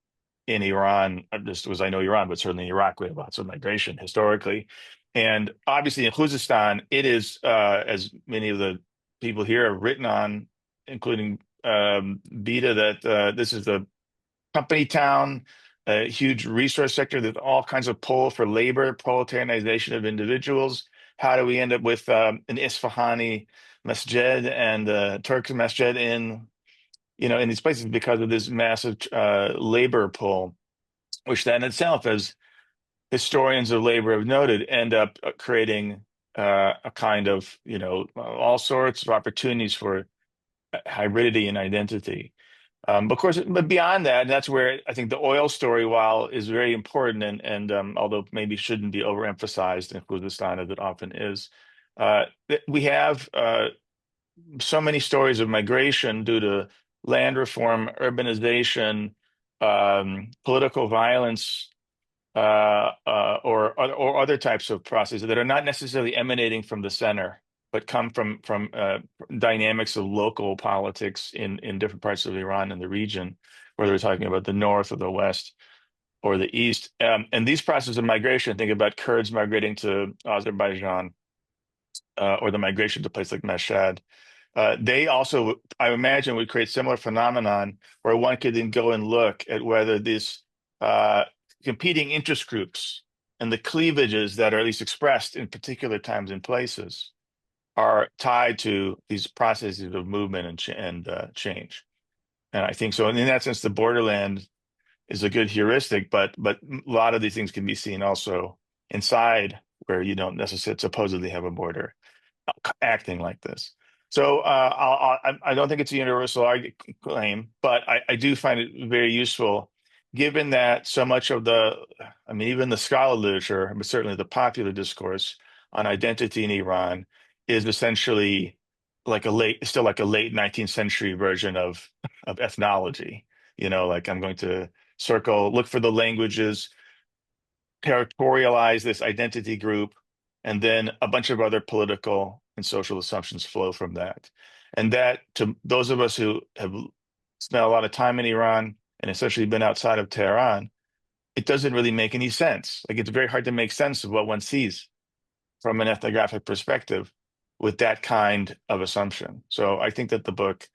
in Iran, just as I know Iran, but certainly Iraq, we have lots of migration historically. And obviously in Khuzestan, it is, as many of the people here have written on, including Beta, that this is the company town, a huge resource sector. There's all kinds of pull for labor, proletarianization of individuals. How do we end up with an Isfahani masjid and Turkish masjid in these places because of this massive labor pull, which then itself, as historians of labor have noted, end up creating a kind of, all sorts of opportunities for hybridity and identity. Of course, but beyond that, that's where I think the oil story, while is very important, and although maybe shouldn't be overemphasized in Khuzestan as it often is, we have so many stories of migration due to land reform, urbanization, political violence, or other types of processes that are not necessarily emanating from the center, but come from dynamics of local politics in different parts of Iran and the region, whether we're talking about the north or the west or the east. And these processes of migration, think about Kurds migrating to Azerbaijan, or the migration to places like Mashhad. They also, I imagine, would create similar phenomenon where one could then go and look at whether these competing interest groups and the cleavages that are at least expressed in particular times and places are tied to these processes of movement and change. And I think so. And in that sense, the borderland is a good heuristic, but a lot of these things can be seen also inside where you don't necessarily supposedly have a border acting like this. So I don't think it's a universal claim, but I do find it very useful, given that so much of even the scholar literature, but certainly the popular discourse on identity in Iran is essentially still like a late 19th century version of ethnology. Like I'm going to look for the languages, territorialize this identity group, and then a bunch of other political and social assumptions flow from that. And that, to those of us who have spent a lot of time in Iran and essentially been outside of Tehran, it doesn't really make any sense. Like, it's very hard to make sense of what one sees from an ethnographic perspective with that kind of assumption. So I think that the book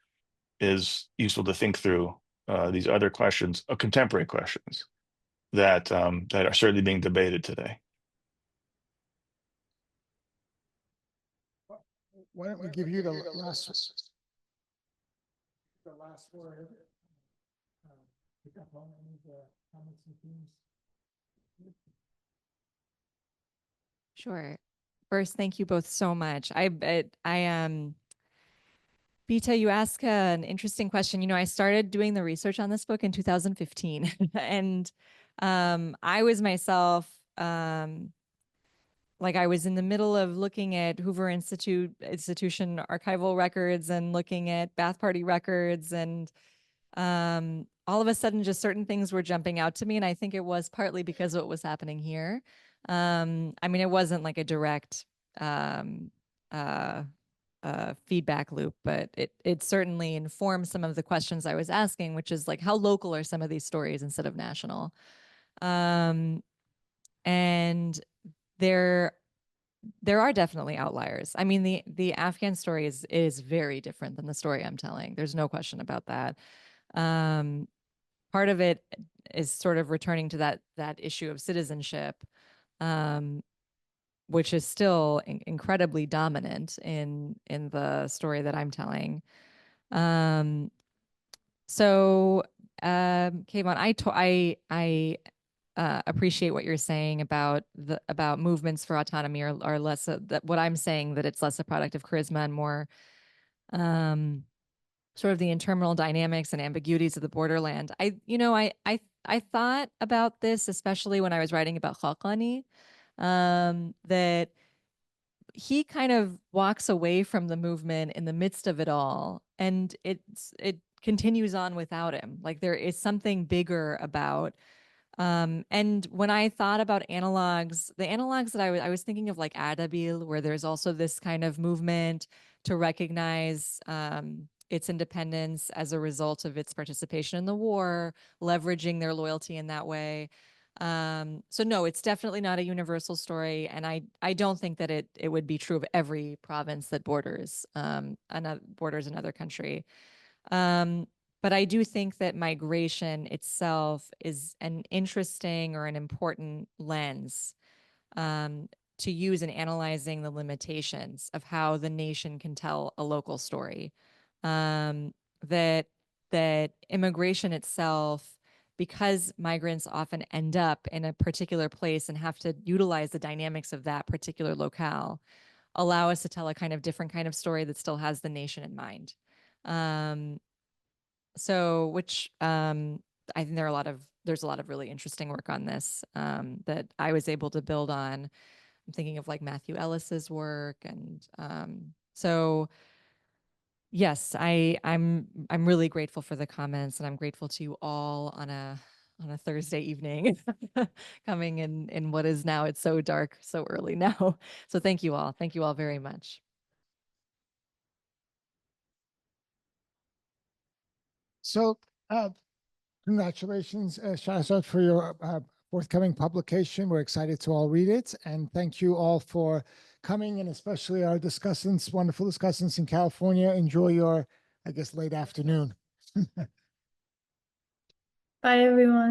is useful to think through these other questions, contemporary questions that are certainly being debated today. Why don't we give you the last word? Pick up on any of the comments and themes. Sure. First, thank you both so much. Bita, you ask an interesting question. I started doing the research on this book in 2015, and I was myself, I was in the middle of looking at Hoover Institution archival records and looking at Ba'ath Party records, and all of a sudden just certain things were jumping out to me, and I think it was partly because of what was happening here. It wasn't like a direct feedback loop, but it certainly informed some of the questions I was asking, which is like, how local are some of these stories instead of national? And there are definitely outliers. The Afghan story is very different than the story I'm telling. There's no question about that. Part of it is sort of returning to that issue of citizenship, which is still incredibly dominant in the story that I'm telling. So, Kayvon, I appreciate what you're saying about movements for autonomy are less that what I'm saying, that it's less a product of charisma and more sort of the internal dynamics and ambiguities of the borderland. I thought about this, especially when I was writing about Khaqani, that he kind of walks away from the movement in the midst of it all, and it continues on without him. Like there is something bigger about. And when I thought about analogs, the analogs that I was thinking of, like Adabil, where there's also this kind of movement to recognize its independence as a result of its participation in the war, leveraging their loyalty in that way. So no, it's definitely not a universal story, and I don't think that it would be true of every province that borders another country. But I do think that migration itself is an interesting or an important lens to use in analyzing the limitations of how the nation can tell a local story. That immigration itself, because migrants often end up in a particular place and have to utilize the dynamics of that particular locale, allow us to tell a kind of different kind of story that still has the nation in mind. So, which I think there's a lot of really interesting work on this that I was able to build on. I'm thinking of like Matthew Ellis's work, and so yes, I'm really grateful for the comments, and I'm grateful to you all on a Thursday evening, coming in what is now, it's so dark so early now. So thank you all very much. So, congratulations, Shaherzad, for your forthcoming publication. We're excited to all read it. And thank you all for coming, and especially our discussants, wonderful discussants in California. Enjoy your, I guess, late afternoon. Bye, everyone.